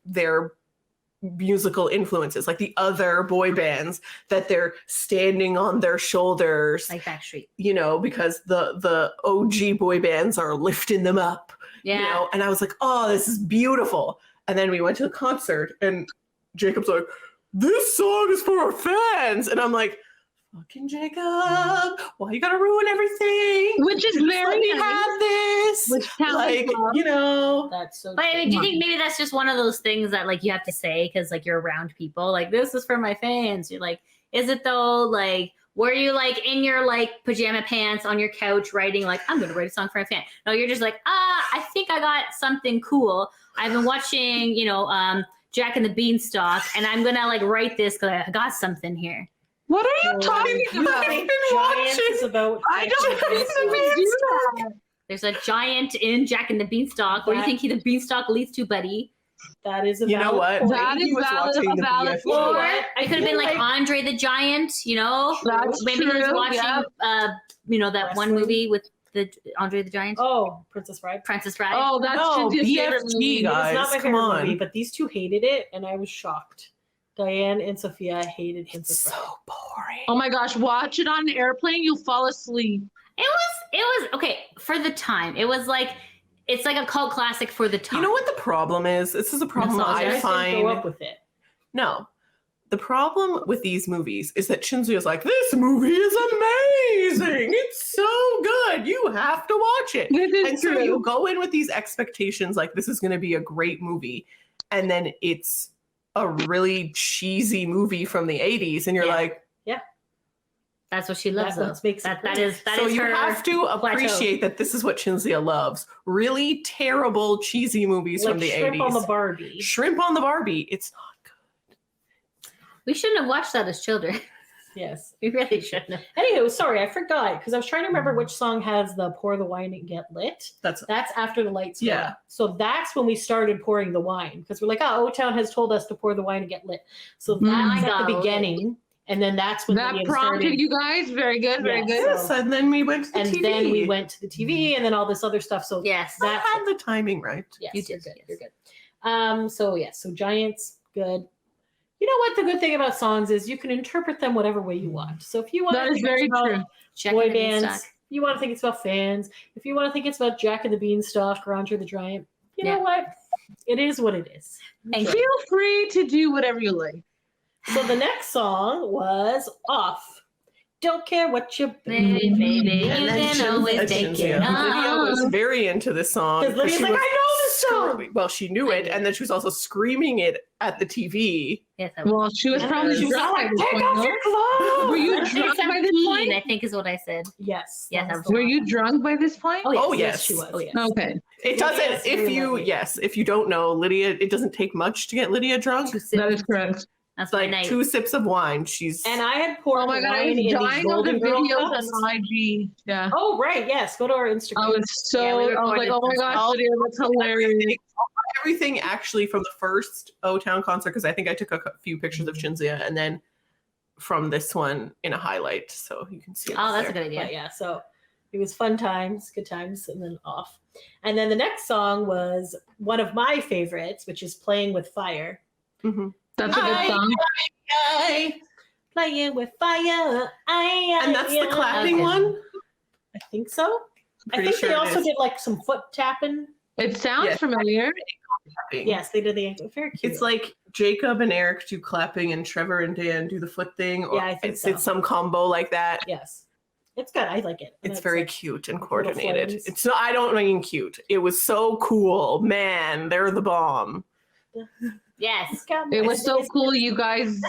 musical influences, like the other boy bands, that they're standing on their shoulders, Like Backstreet. you know, because the OG boy bands are lifting them up, Yeah. you know. And I was like, oh, this is beautiful. And then we went to the concert and Jacob's like, this song is for our fans. And I'm like, fucking Jacob, why you gotta ruin everything? Which is Just very let me have this. Which sounds Like, you know. That's so. But I mean, do you true. think maybe that's just one of those things that like you have to say because like you're around people? Like this is for my fans. You're like, is it though? Like, were you like in your like pajama pants on your couch writing like I'm gonna write a song for a fan? No, you're just like, I think I got something cool. I've been watching, Jack and the Beanstalk, and I'm gonna like write this because I got something here. What are you talking You about? think been Giants watching. is about. I don't even do that. There's a giant in Jack and the Beanstalk. Where do you That- think the Beanstalk leads to, buddy? That is a You know valid what? point. That Maybe he is was valid- watching a the valid BFG. point. Or Or it could have been like Andre the Giant, That's Maybe he was true, watching, yeah. that one Wrestling. movie with the Andre the Giant, Oh, Princess Bride. Princess Bride. Oh, that's No, Cynthya's favorite BFG, movie. guys. It's not my come favorite on. movie, but these two hated it, and I was shocked. Diane and Sophia hated It's Princess so Bride. boring. Oh my gosh, watch it on an airplane, you'll fall asleep. It was okay for the time. It was like it's like a cult classic for the time. You know what the problem is? This is a problem Nostalgia. You I guys didn't grow up find. with it. No. the problem with these movies is that Shinzuya's like, this movie is amazing. It's so good. You have to watch it. This is And so true. you go in with these expectations like this is going to be a great movie. And then it's a really cheesy movie from the 80s. And you're Yeah. like, That's what she loves. That's what though. makes it that great. is so is you her have to plateau. appreciate that this is what Shinzuya loves. Really terrible, cheesy movies Like from the Shrimp 80s. on the Barbie. Shrimp on the Barbie. It's not good. We shouldn't have watched that as children. Yes. We really shouldn't have. Anywho, sorry, I forgot because I was trying to remember which song has the pour the wine and get lit. That's That's after the lights go Yeah. up. So that's when we started pouring the wine because we're like, oh, O-Town has told us to pour the wine and get lit. So that's at got the lit. beginning. And then that's when That Lydia prompted started. you guys. Very good. Very Yes. good. yes, and then we went to the And TV. then we went to the TV and then all this other stuff. So Yes. I that's had the timing right. yes, You you're did, good. yes. You're good. So yes, so Giants, good. You know what the good thing about songs is you can interpret them whatever way you want. So if you want That to is think very it's about true. Checking boy the bands, Beanstalk. if you want to think it's about fans, if you want to think it's about Jack and the Beanstalk or Andre the Giant, you Yeah. know what? It is what it is. Thank you. Feel free to do whatever you like. So the next song was Off. Don't care what you Baby, baby, And you then can always take Shinzuya. it Lydia was on. very into this song. Because Lydia's she like, was I know this song. screaming- Well, she knew it, and then she was also screaming it at the TV. Yes, I Well, she was And probably she was drunk by like, this take point. off no? your clothes. Were you I think drunk by this 17, point? I think is what I said. Yes. Yes, that I was was the Were one. you drunk by this point? Oh, yes. she was. Oh, yes. Okay. It Lydia's doesn't. If very you lovely. if you don't know Lydia, it doesn't take much to get Lydia drunk. Two It's sips. That is correct. That's my like night. 2 sips of wine. She's And I had poured Oh my the god, I wine was in these dying of the Golden Girl videos cups. on IG. Yeah. Oh, right. Yes. Go to our Instagram. I was so, Yeah, we I was like, oh my recorded gosh, some- Lydia, that's hilarious. everything actually from the first O-Town concert because I think I took a few pictures of Shinzuya, and then from this one in a highlight, so you can see. It Oh, that's a there. good idea. But yeah, so it was fun times, good times, and then Off. And then the next song was one of my favorites, which is Playing with Fire. Mhm. That's a good I- song. Playing with fire. And that's the clapping Okay. one. I think so. I Pretty think sure they it also is. did like some foot tapping. It sounds Yeah. familiar. Clapping. Yes, they did the ankle. Very cute. It's like Jacob and Eric do clapping, and Trevor and Dan do the foot thing. Or Yeah, I think it's, so. it's some combo like that. yes. It's good. I like it. And It's very like- cute and little coordinated. flames. It's not. I don't mean cute. It was so cool, man. They're the bomb. Yes. It was so cool you guys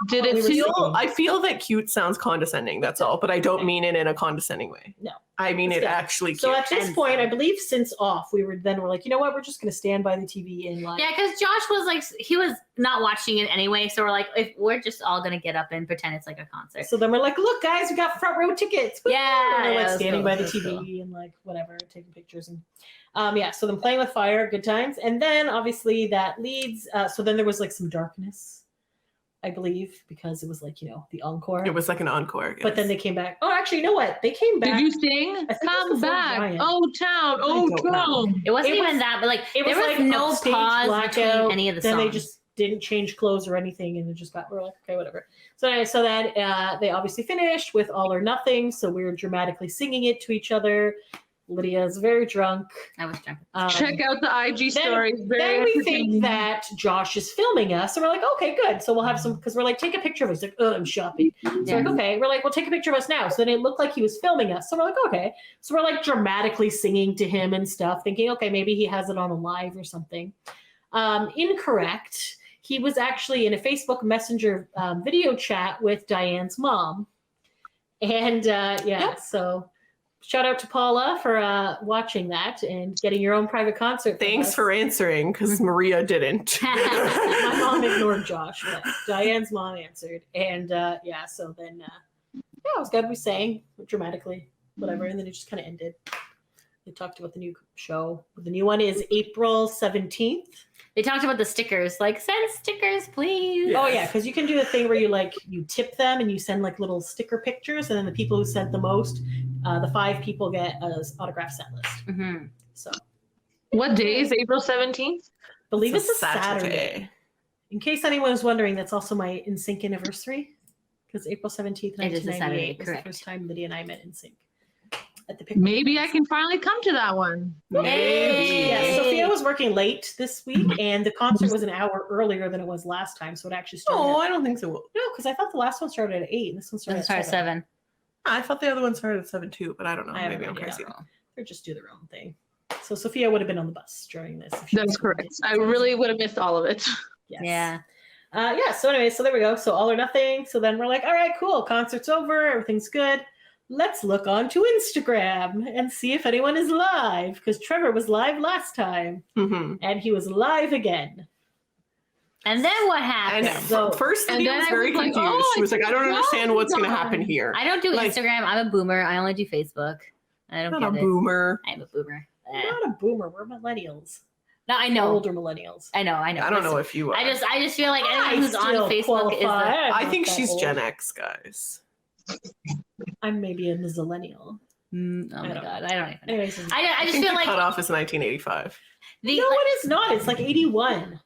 did We it were too. so- I feel that cute sounds condescending. That's all, but I don't mean it in a condescending way. No. I mean It's it good. actually cute. So at this And point, so- I believe since Off, we're like, you know what? We're just going to stand by the TV and like. Yeah, because Josh was like, he was not watching it anyway. So we're like, if we're just all gonna get up and pretend it's like a concert. So then we're like, look, guys, we got front row tickets. Woo! Yeah, And we're yeah, like it was standing cool, by it the was TV cool. and like whatever, taking pictures and yeah. So then Playing with Fire, good times, and then obviously that leads. So then there was like some darkness, I believe, because it was like the encore. It was like an encore. But then they came back. Oh, actually, you know what? They came back. Did you sing? I think it was Come before back. Brian. Oh, town. I Oh, don't know. town. It wasn't It even was- that, but like It there was like no upstage pause blackout, between any of the then songs. they just didn't change clothes or anything, and it just we're like, okay, whatever. So anyway, so then they obviously finished with All or Nothing. So we were dramatically singing it to each other. Lydia's very drunk. I was drunk. Check out the IG then- stories. Very Then we entertaining. think that Josh is filming us, and we're like, okay, good. So we'll have some because we're like, take a picture of us. He's like, oh, I'm shopping. So Yeah. like, okay, we're like, well, take a picture of us now. So then it looked like he was filming us. So we're like, okay. So we're like dramatically singing to him and stuff, thinking, okay, maybe he has it on a live or something. Incorrect. He was actually in a Facebook Messenger video chat with Diane's mom. And so shout out to Paula for watching that and getting your own private concert. from Thanks us. for answering because Maria didn't. My mom ignored Josh, but Diane's mom answered. And so then it was good. We sang dramatically, whatever, and then it just kind of ended. They talked about the new show. The new one is April 17th. They talked about the stickers, like send stickers, please. Yeah. Oh yeah, because you can do the thing where you tip them and you send like little sticker pictures, and then the people who sent the most, the 5 people get an autograph set list. Mm-hmm. So What day is April 17th? believe it's a Saturday. In case anyone was wondering, that's also my NSYNC anniversary because April 17th, It is a 1998 Saturday, was correct. the first time Lydia and I met NSYNC. at the picnic. Maybe I can finally come to that one. Maybe. Yeah, Yay. Sophia was working late this week. Maybe. Yeah, Sophia was working late this week, and the concert was an hour earlier than it was last time, so it actually started. Oh, at- I don't think so. No, because I thought the last one started at 8, and this one started Sorry, at 7. 7. I thought the other one started at 7 too, but I don't know. I have Maybe no I'm idea. crazy. They just do their own thing. So Sophia would have been on the bus during this. if she That was is correct. going I to- really would have missed all of it. Yes. Yeah. Yeah. So anyway, so there we go. So all or nothing. So then we're like, all right, cool. Concert's over. Everything's good. Let's look onto Instagram and see if anyone is live, because Trevor was live last time Mm-hmm. and he was live again. And then what And happened? So- first, and Lydia then was I very was like, confused. oh, She was like, I don't it's understand what's going to done. happen here. I don't do like- Instagram. I'm a boomer. I only do Facebook. I don't I'm not get a it. boomer. I'm a boomer. We're Eh. not a boomer. We're millennials. No, I know. Older millennials. I know. I don't know if you are. I just feel like I anyone who's on still Facebook qualify. is the, I'm I not think that she's old. Gen X, guys. I'm maybe a millennial. oh my I don't god, I don't even know. Anyways, I just think feel the like cutoff is 1985. the no, it is not. It's like 81.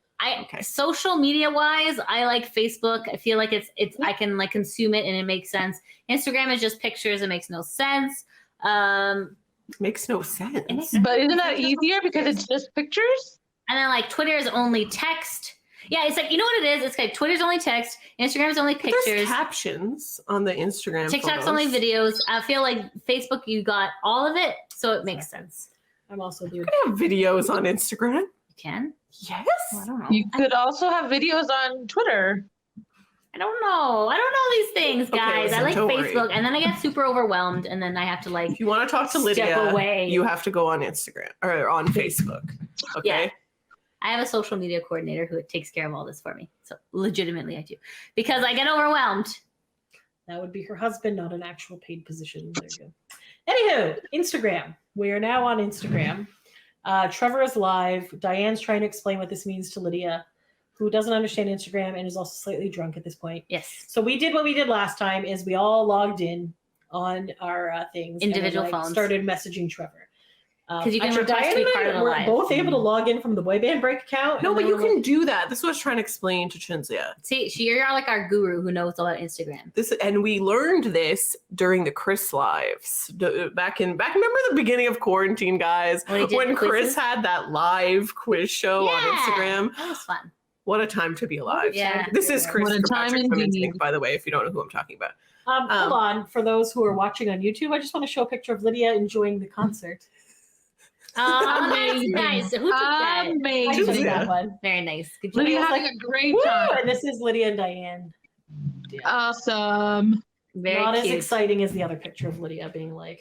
Okay. social media wise, I like Facebook. I feel like it's I can like consume it and it makes sense. Instagram is just pictures. It makes no sense. Makes no sense. It makes- But isn't that easier because it's just pictures? And then like Twitter is only text. Yeah, it's like, you know what it is? It's like Twitter's only text, Instagram's only But pictures, there's captions on the Instagram. TikTok's photos. only videos. I feel like Facebook, you got all of it, so it makes sense. I'm also the You can have videos on Instagram. You can? Yes. Oh, I don't know. You could also have videos on Twitter. I don't know. I don't know these things, Okay, guys. listen, I like don't worry. Facebook, and then I get super overwhelmed, and then I have to like If you want to talk to step Lydia, away. you have to go on Instagram or on Facebook. Okay. Yeah. I have a social media coordinator who takes care of all this for me. So legitimately I do. Because I get overwhelmed. That would be her husband, not an actual paid position. There you go. Anywho, Instagram. We are now on Instagram. Trevor is live. Diane's trying to explain what this means to Lydia, who doesn't understand Instagram and is also slightly drunk at this point. Yes. So we did what we did last time is we all logged in on our things. and then, Individual phones. Started messaging Trevor. 'Cause you can actually, request to Diane be and part I of the were live. both able to log in from the boy band break account. No, and but then you we were can do that. This is what I was trying to explain to Chinzia. See, you're like our guru who knows about Instagram. This and we learned this during the Chris lives back. Remember the beginning of quarantine, guys, When he did when Chris quizzes? had that live quiz show on Yeah. Instagram. That was fun. What a time to be alive! Yeah. This is Chris What a time Kirkpatrick from indeed. Instinct, by the way. If you don't know who I'm talking about, Hold on. For those who are watching on YouTube, I just want to show a picture of Lydia enjoying the concert. Oh, that's Amazing. nice. Who took that? I took Amazing. Yeah. that one. Very nice. Good Lydia job. having a great Woo! time. And this is Lydia and Diane. Awesome. Very Not as cute. exciting as the other picture of Lydia being like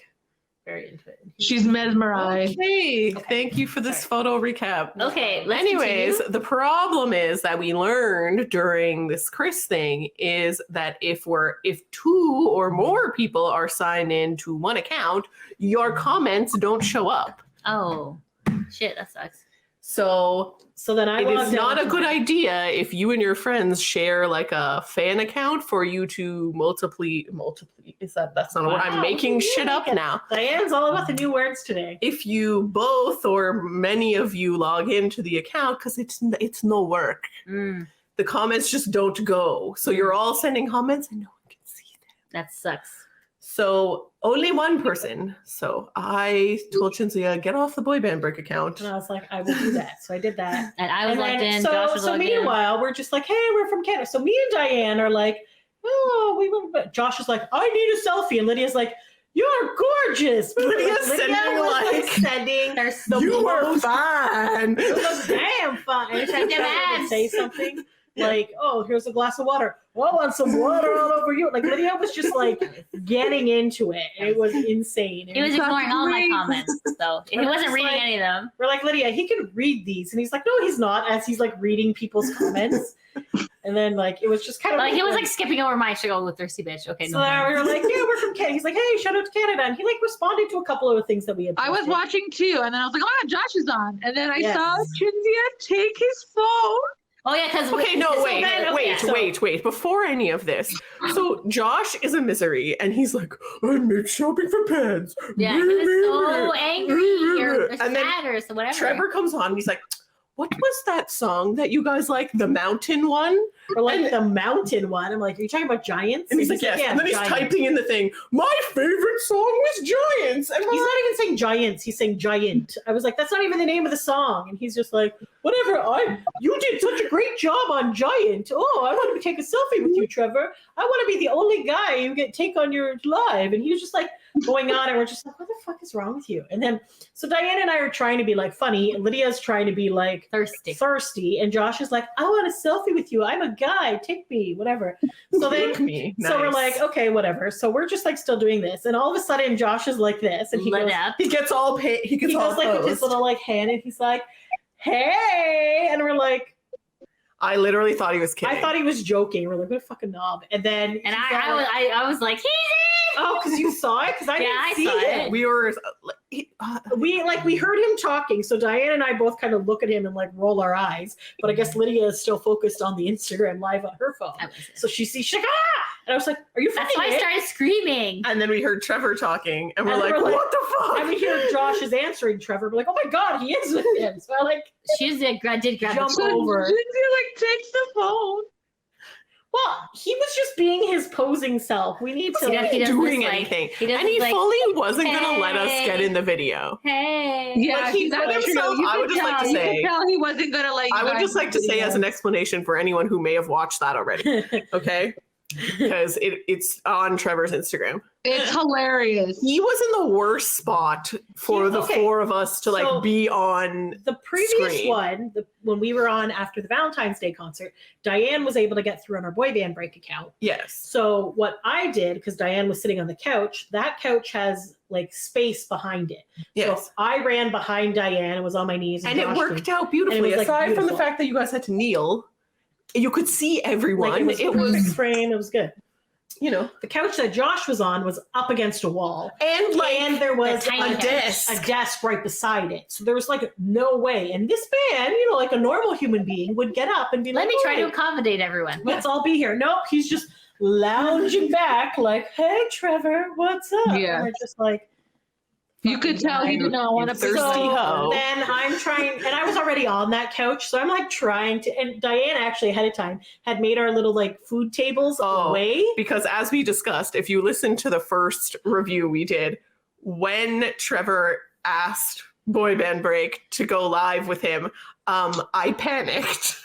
very into it. She's mesmerized. okay, Okay. thank you for this Sorry. photo recap. Okay, let's Anyways, continue. the problem is that we learned during this Chris thing is that if two or more people are signed in to one account, your comments don't show up. Oh, shit, that sucks. So So then I it is logged not on a to good mine. idea if you and your friends share like a fan account for you to multiply. Is that's not a word? I'm Wow, making you shit up make it. now. Diane's all about the new words today. If you both or many of you log into the account, because it's no work. Mm, The comments just don't go. So you're all sending comments and no one can see them. that sucks. So only one person. So I told Chinzia, get off the boy band break account. And I was like, I will do that. So I did that. And I was And logged then- in. So, Josh was so logged in. meanwhile, we're just like, hey, we're from Canada. So me and Diane are like, oh, we live. But Josh is like, I need a selfie, and Lydia's like, you're gorgeous. Lydia's Lydia sending, was, like, sending There's the You were most fine. It was damn fun. And Check she them tried to abs. say something like, "Oh, here's a glass of water. Oh, I want some water all over you." Like Lydia was just like getting into it. It was insane. He was And ignoring all my Great. comments, though. He We're wasn't just reading like- any of them. we're like, Lydia, he can read these, and he's like, "No, he's not." As he's like reading people's comments, and then like it was just kind of Like, he was like skipping over my struggle with thirsty bitch. Okay, So no. then we thanks. were like, "Yeah, we're from Canada." He's like, "Hey, shout out to Canada," and he like responded to a couple of the things that we had. I was posted. watching too, and then I was like, oh, yeah, Josh is on. And then I Yes. saw Chinzia take his phone. Oh yeah, because Okay, no, wait, so- wait. Before any of this, so Josh is a misery, and he's like, I make shopping for pants. Yeah, he was so angry or And then sad or so whatever. Trevor comes on, and he's like, what was that song that you guys like? The mountain one? Or like the mountain one. I'm like, are you talking about Giants? And he's like, yes. yeah, And then he's Giants. typing in the thing, my favorite song was Giants. And He's not even saying Giants. He's saying Giant. I was like, that's not even the name of the song. And he's just like, whatever. You did such a great job on Giant. Oh, I want to take a selfie with you, Trevor. I want to be the only guy you get take on your live. And he was just like going on, and we're just like, what the fuck is wrong with you? And then so Diane and I are trying to be like funny, and Lydia's trying to be like thirsty, and Josh is like, I want a selfie with you. I'm a guy. Take me, whatever. So then, me. so we're Nice. like, okay, whatever. So we're just like still doing this, and all of a sudden, Josh is like this, and he Lit goes, up. He gets all he gets he all goes like with his posed. little like hand, and he's like, hey, and we're like, I literally thought he was kidding. I thought he was joking. We're like, what a fucking knob. And then And he's all like, I was like, he's in. oh, because you saw it? Because I Yeah, didn't I see saw it. it. we were We heard him talking, so Diane and I both kind of look at him and like roll our eyes. But I guess Lydia is still focused on the Instagram live on her phone. I wasn't. So she sees, she's like, ah! And I was like, are you That's fucking why I it? started screaming. and then we heard Trevor talking, and we're And like, we're like- what the fuck? And we hear Josh is answering Trevor. We're like, oh my God, he is with him. So I like, She did grab Jump the So over. Lindsay like takes the phone. well, he was just being his posing self. We need to He does- like, he does doing this, like- anything. he does and he this, like, fully wasn't going to let us get hey. in the video. Hey. Yeah, Like, he that's put true. himself- You I could would just like to tell- you say- could tell he wasn't gonna let you. I would guys just like to say video. as an explanation for anyone who may have watched that already, okay? Because it's on Trevor's Instagram. It's hilarious. He was in the worst spot for the Okay. four of us to like So- be on. the previous Screen. one, when we were on after the Valentine's Day concert, Diane was able to get through on our boy band break account. Yes. So what I did, because Diane was sitting on the couch, that couch has like space behind it. Yes. So I ran behind Diane and was on my knees. And it Josh worked came. out beautifully. like, Aside from the beautiful. fact that you guys had to kneel, you could see everyone. Like, it was perfect frame. It was good. you know, The couch that Josh was on was up against a wall. and like And there was the tiny a desk. desk right beside it. So there was like no way. And this man, like a normal human being would get up and be Let like, me try to "All right, accommodate everyone. let's all be here." Nope, he's just lounging back like, hey, Trevor, what's up? Yeah. And we're just like, You could tell he did not want to Thirsty so hoe. then I'm trying, and I was already on that couch, so I'm like trying to, and Diane actually ahead of time had made our little like food tables Oh. away. because as we discussed, if you listen to the first review we did, when Trevor asked Boy Band Break to go live with him, I panicked.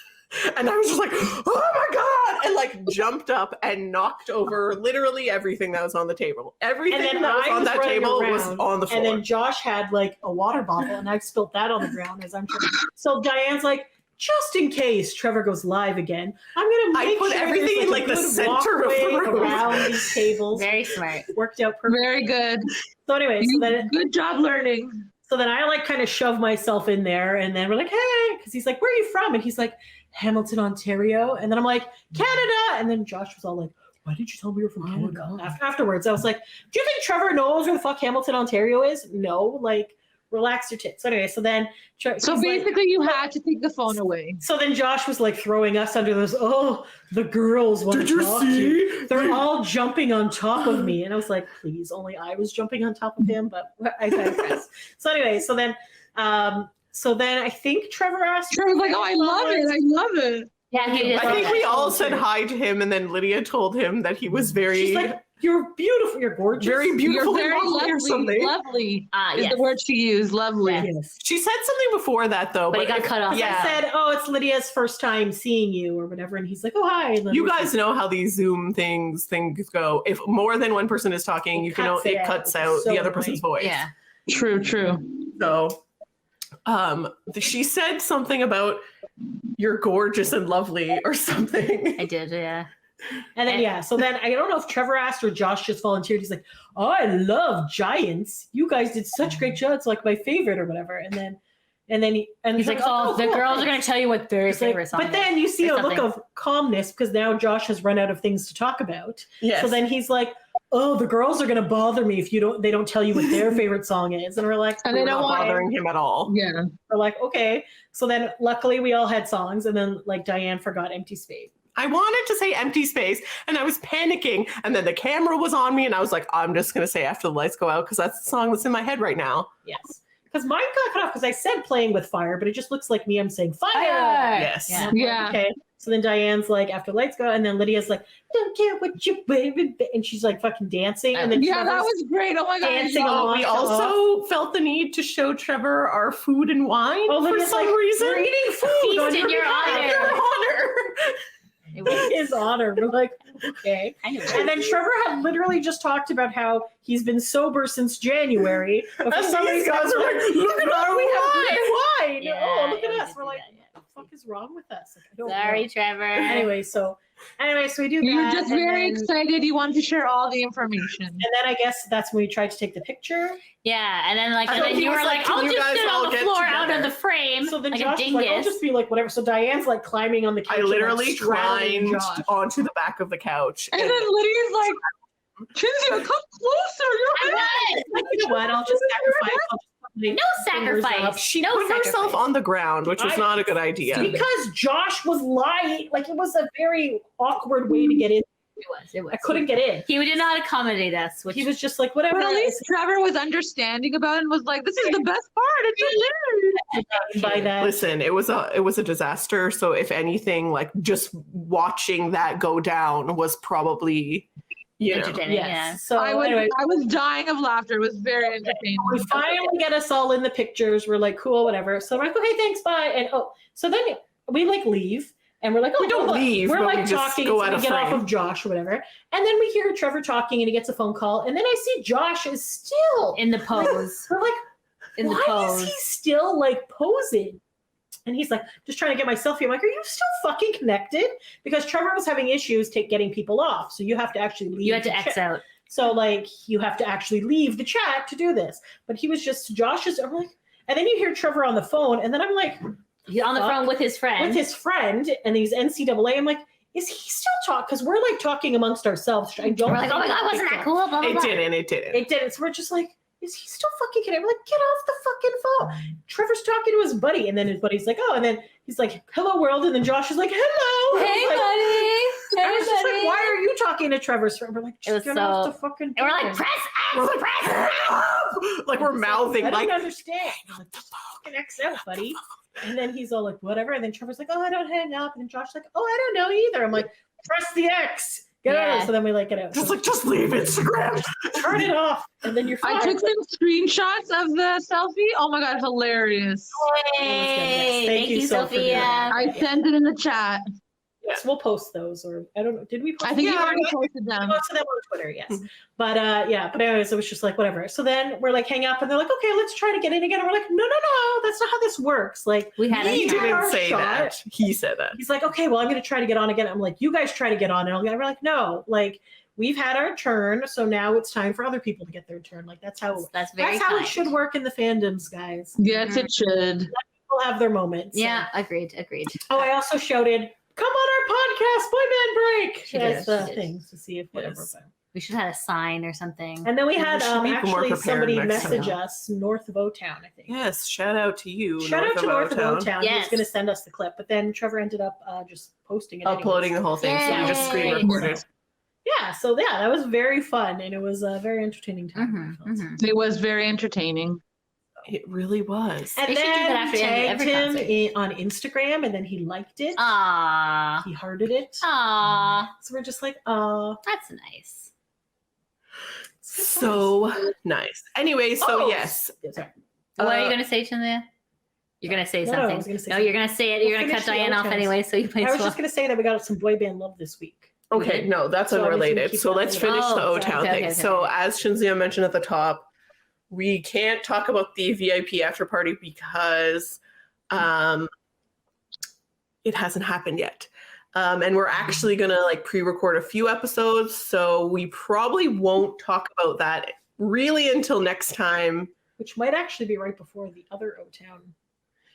And I was just like, oh my God, and like jumped up and knocked over literally everything that was on the table. Everything And then that was I on was that running table was around, on the floor. And then Josh had like a water bottle, and I spilled that on the ground as I'm trying. So Diane's like, just in case Trevor goes live again, I'm gonna I make put sure everything there's, in, a like, the good center of the walkway room. around these tables. Very smart. Worked out perfect. Very good. So anyway, Good job learning. so then I like kind of shove myself in there, and then we're like, hey, because he's like, where are you from? And he's like, Hamilton, Ontario. And then I'm like, Canada. And then Josh was all like, why did you tell me you're from Canada? Afterwards, I was like, do you think Trevor knows where the fuck Hamilton, Ontario is? No, like, relax your tits. So anyway, so then So he's like- basically, you had to take the phone away. so then Josh was like throwing us under those. Oh, the girls want Did to you talk to you. see? They're all jumping on top of me, and I was like, please, only I was jumping on top of him. But I digress. So anyway, so then I think Trevor asked. Trevor's like, oh, I love it. I love it. Yeah, he just I think we all Oh, said okay. hi to him, and then Lydia told him that he was very, She's like, you're beautiful. You're gorgeous. very beautiful You're very and lovely or lovely. something. Lovely is yes. the word she used. Lovely. Yeah. Yes. She said something before that though, But he got cut off. Yeah, I said, oh, it's Lydia's first time seeing you or whatever. And he's like, oh, hi. And then you we're guys know how these Zoom things go. If more than one person is talking, It you can cuts it it out. cuts It's out so the other person's voice. Yeah. True. True. So, she said something about you're gorgeous and lovely or something. I did, yeah. And then, yeah. So then I don't know if Trevor asked or Josh just volunteered. He's like, oh, I love Giants. You guys did such a great job. It's like my favorite or whatever. And He's like, Trevor's oh, the cool, girls are going thanks." to tell you what their He's like, favorite song but then you see or a look something. of calmness because now Josh has run out of things to talk about. Yes. So then he's like, oh, the girls are going to bother me if they don't tell you what their favorite song is. And we're like, And they We're don't not want bothering him at all. Yeah. we're like, okay. So then luckily we all had songs. And then like Diane forgot Empty Space. I wanted to say empty space and I was panicking, and then the camera was on me and I was like, I'm just gonna say After the Lights Go Out because that's the song that's in my head right now. Yes. because mine got cut off because I said playing with fire, but it just looks like me. I'm saying fire. Yes. Yeah. Yeah. Okay. So then Diane's like, after lights go, and then Lydia's like, don't care what you baby, and she's like fucking dancing, and then Yeah, that Trevor's was great. Oh my god. dancing yeah. along. We also felt the need to show Trevor our food and wine for Lydia's some like, reason. we're eating food Feast on in your honor. In your honor. It was In his honor. We're like, okay. kind of And then Trevor had literally just talked about how he's been sober since January. But for And some these reason, guys are like, look at now our we have wine. great wine. Yeah, Oh, look yeah, we at us. did We're do like, that, yeah. what the fuck is wrong with us? Like, I don't Sorry, know. Trevor. Anyway, so we do You were that. just and very then- excited. You wanted to share all the information. And then I guess that's when we tried to take the picture. Yeah, and then So you he were was like, like, "Can I'll you just guys sit all on the get floor out of together?" the frame So then like a Josh was like, I'll dingus. just be like, whatever. So Diane's like climbing on the couch. I and, like, literally straddling climbed Josh. onto the back of the couch. And then Lydia's like, Kinsey, come closer. You're Like, you know what? I'll just sacrifice. I'll just put my No fingers up. sacrifice. she no put herself sacrifice. on the ground, which was not a good idea. Because Josh was lying. Like, it was a very awkward way to get in. It was. I couldn't get in. He did not accommodate us, which He was just like, whatever. But at least Trevor was understanding about it and was like, this is the best part. It's hilarious. by that. Listen, it was a disaster. So if anything, like just watching that go down was probably, you know, entertaining. Yes. Yeah. So I anyway, was dying of laughter. It was very entertaining. we finally get us all in the pictures. We're like, cool, whatever. So I'm like, okay, thanks, bye. And so then we like leave. And we're like, oh, We don't hold on. leave, We're but like we just talking. go So out we of get off frame. of Josh or whatever. And then we hear Trevor talking and he gets a phone call. And then I see Josh is still In the pose. We're like, In the why pose. is he still like posing? And he's like, just trying to get my selfie. I'm like, are you still fucking connected? Because Trevor was having issues getting people off. So you have to actually leave. You had to the X chat. out. So like you have to actually leave the chat to do this. But he was just Josh's. I'm like, and then you hear Trevor on the phone, and then I'm like, He's on the Fuck. phone with his friend. with his friend, and he's NCAA. I'm like, is he still talking? Because we're like talking amongst ourselves. I don't. We're like, oh my god, wasn't that cool? Blah, blah, it blah. didn't. It didn't. So we're just like, is he still fucking kidding? We're like, get off the fucking phone. Trevor's talking to his buddy, and then his buddy's like, oh, and then he's like, hello world, and then Josh is like, hello. Hey, Like, buddy. I Hey, was just like, buddy. why are you talking to Trevor's friend? We're like, It was just get off so- the fucking And we're like, phone. press We're X, like, press X. like we're mouthing I like don't understand. I'm like, just fucking X out, buddy. And then he's all like, whatever. And then Trevor's like, oh, I don't hang up. And then Josh's like, oh, I don't know either. I'm like, press the X. Get out. Yeah. So then we like get out. just So like just leave Instagram. turn it off. And then you're I fine. took some screenshots of the selfie. Oh my god, hilarious. Hey, Thank you so for doing Sophia. that. I sent it in the chat. Yes, we'll post those. Or I don't know. Did we post I think you them? already posted We them. posted them on Twitter, yes. But but anyways, it was just like whatever. So then we're like hang up and they're like, okay, let's try to get in again. And we're like, no, that's not how this works. Like We had He a had our didn't say shot. that. He said that. He's like, okay, well, I'm gonna try to get on again. I'm like, you guys try to get on. And we're like, no, like we've had our turn, so now it's time for other people to get their turn. Like that's how That's very that's how kind. it should work in the fandoms, guys. Yes, it should. People have their moments. so. Yeah, agreed. Oh, I also shouted, come on our podcast, Boy Band Break. She As did, the she did. things to see if whatever. Yes. We should have had a sign or something. And then we Yeah, had we should be more actually prepared somebody next time. message us north of O-Town, I think. Yes, shout out to you. Shout out to North of O-Town. He was Yes. going to send us the clip, but then Trevor ended up just posting it. Uploading the anyways. whole thing, so we just screen Yay. recorded. Yeah, so yeah, that was very fun, and it was a very entertaining time. I felt. It was very entertaining. It really was. And They should do then that after we tagged every him concert. on Instagram, and then he liked it. Aww. He hearted it. Aww. So we're just like, oh. That's nice. So nice. Anyway, so Oh, yes. Sorry. What are you Uh, going to say, Chinlia? You're going to say No, I something. was gonna say No, something. you're going to say it. You're We'll going to cut finish the Diane off O-Towns. anyway, so you might I was as well. just going to say that we got some boy band love this week. Okay, no, that's So obviously we unrelated. keep So that let's later. finish the Oh, O-Town okay, thing. okay, So okay. as Shinzia mentioned at the top, we can't talk about the VIP after party because it hasn't happened yet. And we're actually gonna like pre-record a few episodes, so we probably won't talk about that really until next time. Which might actually be right before the other O-Town.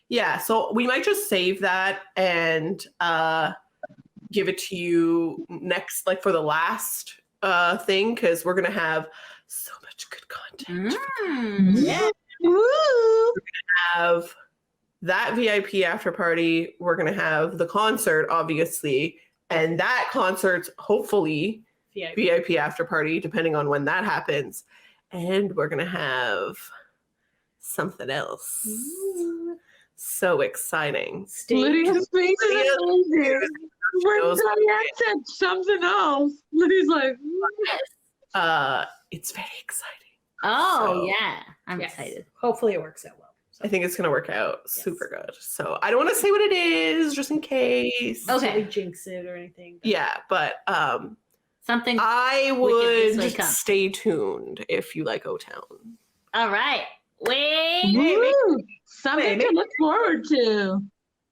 Yeah, so we might just save that and give it to you next, like for the last thing, because we're gonna have so much good content. Mm. Yeah. Woo! Have that VIP after party. We're gonna have the concert, obviously, and that concert's hopefully VIP. VIP after party, depending on when that happens. And we're gonna have something else. Ooh. So exciting. Stay Lydia's face is Lydia- amazing. When Shows- Diane said something else, Lydia's like, It's very exciting. Oh So- yeah, I'm Yes. excited. Hopefully it works out well. So, I think it's gonna work out Yes. super good. So I don't want to say what it is, just in case. not Okay. really jinx it or anything. but- Yeah, but Something. I Wicked this would way come. stay tuned if you like O Town. All right. Wait. woo, something Wait, to look forward to.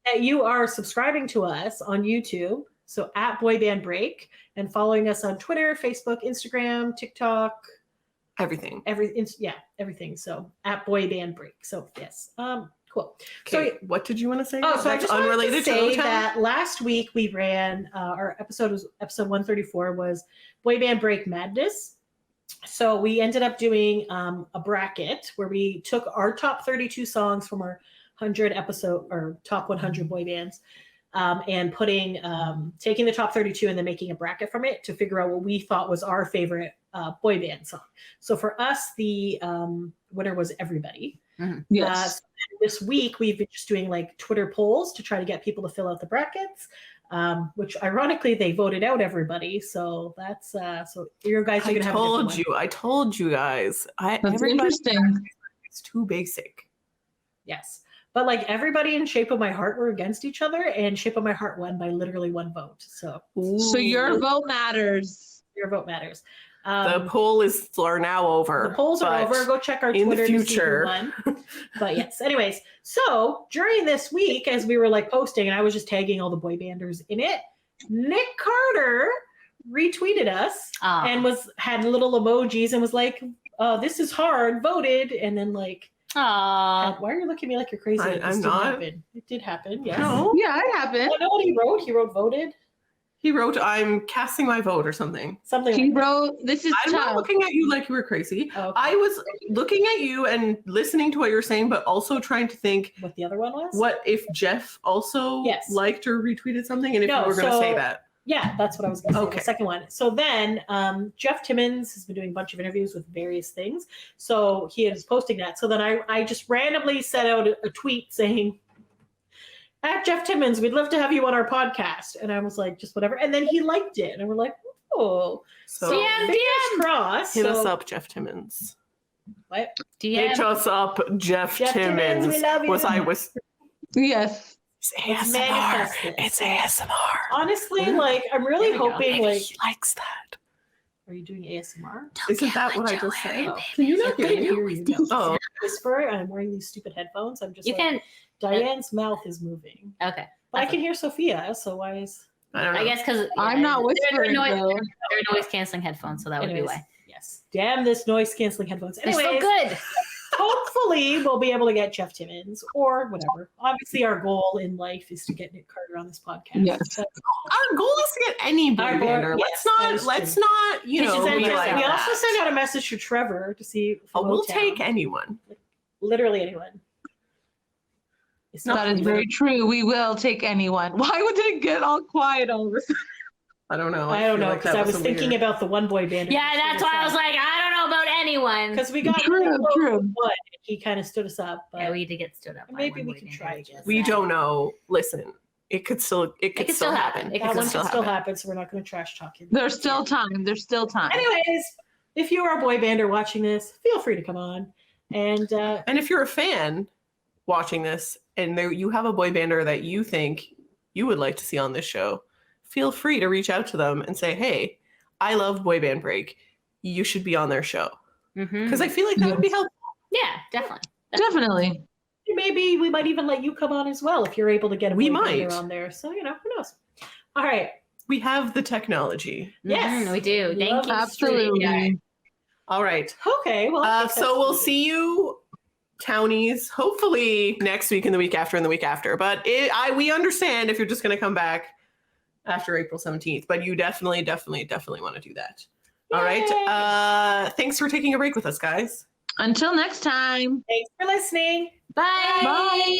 That you are subscribing to us on YouTube, so at Boy Band Break, and following us on Twitter, Facebook, Instagram, TikTok, Everything. everything. So at Boy Band Break. So yes, cool. Okay, what did you want to say? Oh, so I That's just wanted to say O Town? that last week we ran our episode 134 was Boy Band Break Madness. So we ended up doing a bracket where we took our top 32 songs from our 100 episode or top 100 boy bands, and taking the top 32 and then making a bracket from it to figure out what we thought was our favorite boy band song. So for us, the winner was Everybody. Yes. So this week we've been just doing like Twitter polls to try to get people to fill out the brackets, which ironically they voted out Everybody. So that's so your guys are I gonna have a different one. I told you guys. That's Everybody- interesting. It's too basic. Yes. But like Everybody and Shape of My Heart were against each other, and Shape of My Heart won by literally one vote. So So your Ooh. vote matters. your vote matters. The polls are now over. The polls are but over. Go check our in the Twitter to see who future- won. But yes, anyways, so during this week, as we were like posting, and I was just tagging all the boy banders in it, Nick Carter retweeted us Aw. and had little emojis and was like, "This is hard, voted," and then like, Aw. why are you looking at me like you're crazy? I'm This didn't not. happen. It did happen. Yes. No, Yeah, it happened. I know what he wrote. He wrote voted. he wrote, "I'm casting my vote" or something. Something He like that. wrote, "This is I'm not tough." looking at you like you were crazy. Oh, okay. I was looking at you and listening to what you're saying, but also trying to think, What the other one was? what if Jeff also Yes. liked or retweeted something, and if No, you were going to say so- that. Yeah, that's what I was going to say. Okay. The second one. So then Jeff Timmons has been doing a bunch of interviews with various things. So he is posting that. So then I just randomly sent out a tweet saying, at Jeff Timmons, we'd love to have you on our podcast. And I was like, just whatever. And then he liked it. And we're like, oh. So DM, fingers crossed. hit So- us up, Jeff Timmons. What? Hit DM. us up, Jeff Jeff Timmons, Timmons. we love you. I was Yes. it's Let's ASMR. manifest this. It's ASMR. Honestly, Yeah. like, I'm really There we go. hoping, Maybe like, he likes that. are you doing ASMR? Isn't that what I just said? Oh, can you not hear hear me? you? No. Oh, Whisper. I'm wearing these stupid headphones. I'm just You like, can. Diane's mouth is moving. Okay. But I can hear Sophia, so why is I don't know. I guess because I'm not whispering, They're though. noise canceling headphones, so that would be anyways, why. yes. Damn this noise canceling headphones. They're so Anyways, good. hopefully we'll be able to get Jeff Timmons or whatever. Obviously our goal in life is to get Nick Carter on this podcast. Yes. But Our goal is to get any boy Our goal- bander. yes, that is Let's true. not, you we know, sent be out- like we that. also sent out a message to Trevor to see if We'll Motown- take anyone. literally anyone. It's not That is very true. We will take anyone. Why would it get all quiet all of a sudden? I don't know. I don't feel know, like because that I was a thinking weird- about the one boy band. Yeah, that's why I was like, I don't know about anyone. because we got True, really close true. to one, and he kind of stood us up. But Yeah, we did get stood up. by maybe one we boy can band, try I again. guess. We don't know. Listen, it could still happen. It that could one still can still happen, so we're not going to trash talk him. There's still time. There's still time. Anyways, if you are a boy bander watching this, feel free to come on. And And if you're a fan watching this and you have a boy bander that you think you would like to see on this show, feel free to reach out to them and say, hey, I love Boy Band Break. You should be on their show. Mhm. Because I feel like that would be helpful. Yeah, definitely. Definitely. maybe we might even let you come on as well if you're able to get a We boy might. bander on there. So, who knows? All right. We have the technology. Yes. Mhm, we do. Thank Love you. Absolutely. Yeah. All right. Okay. Well, I think So that's we'll good. see you, townies, hopefully next week and the week after and the week after. But we understand if you're just going to come back after April 17th, but you definitely want to do that. All Yay. right. Thanks for taking a break with us, guys. Until next time. Thanks for listening. Bye. Bye.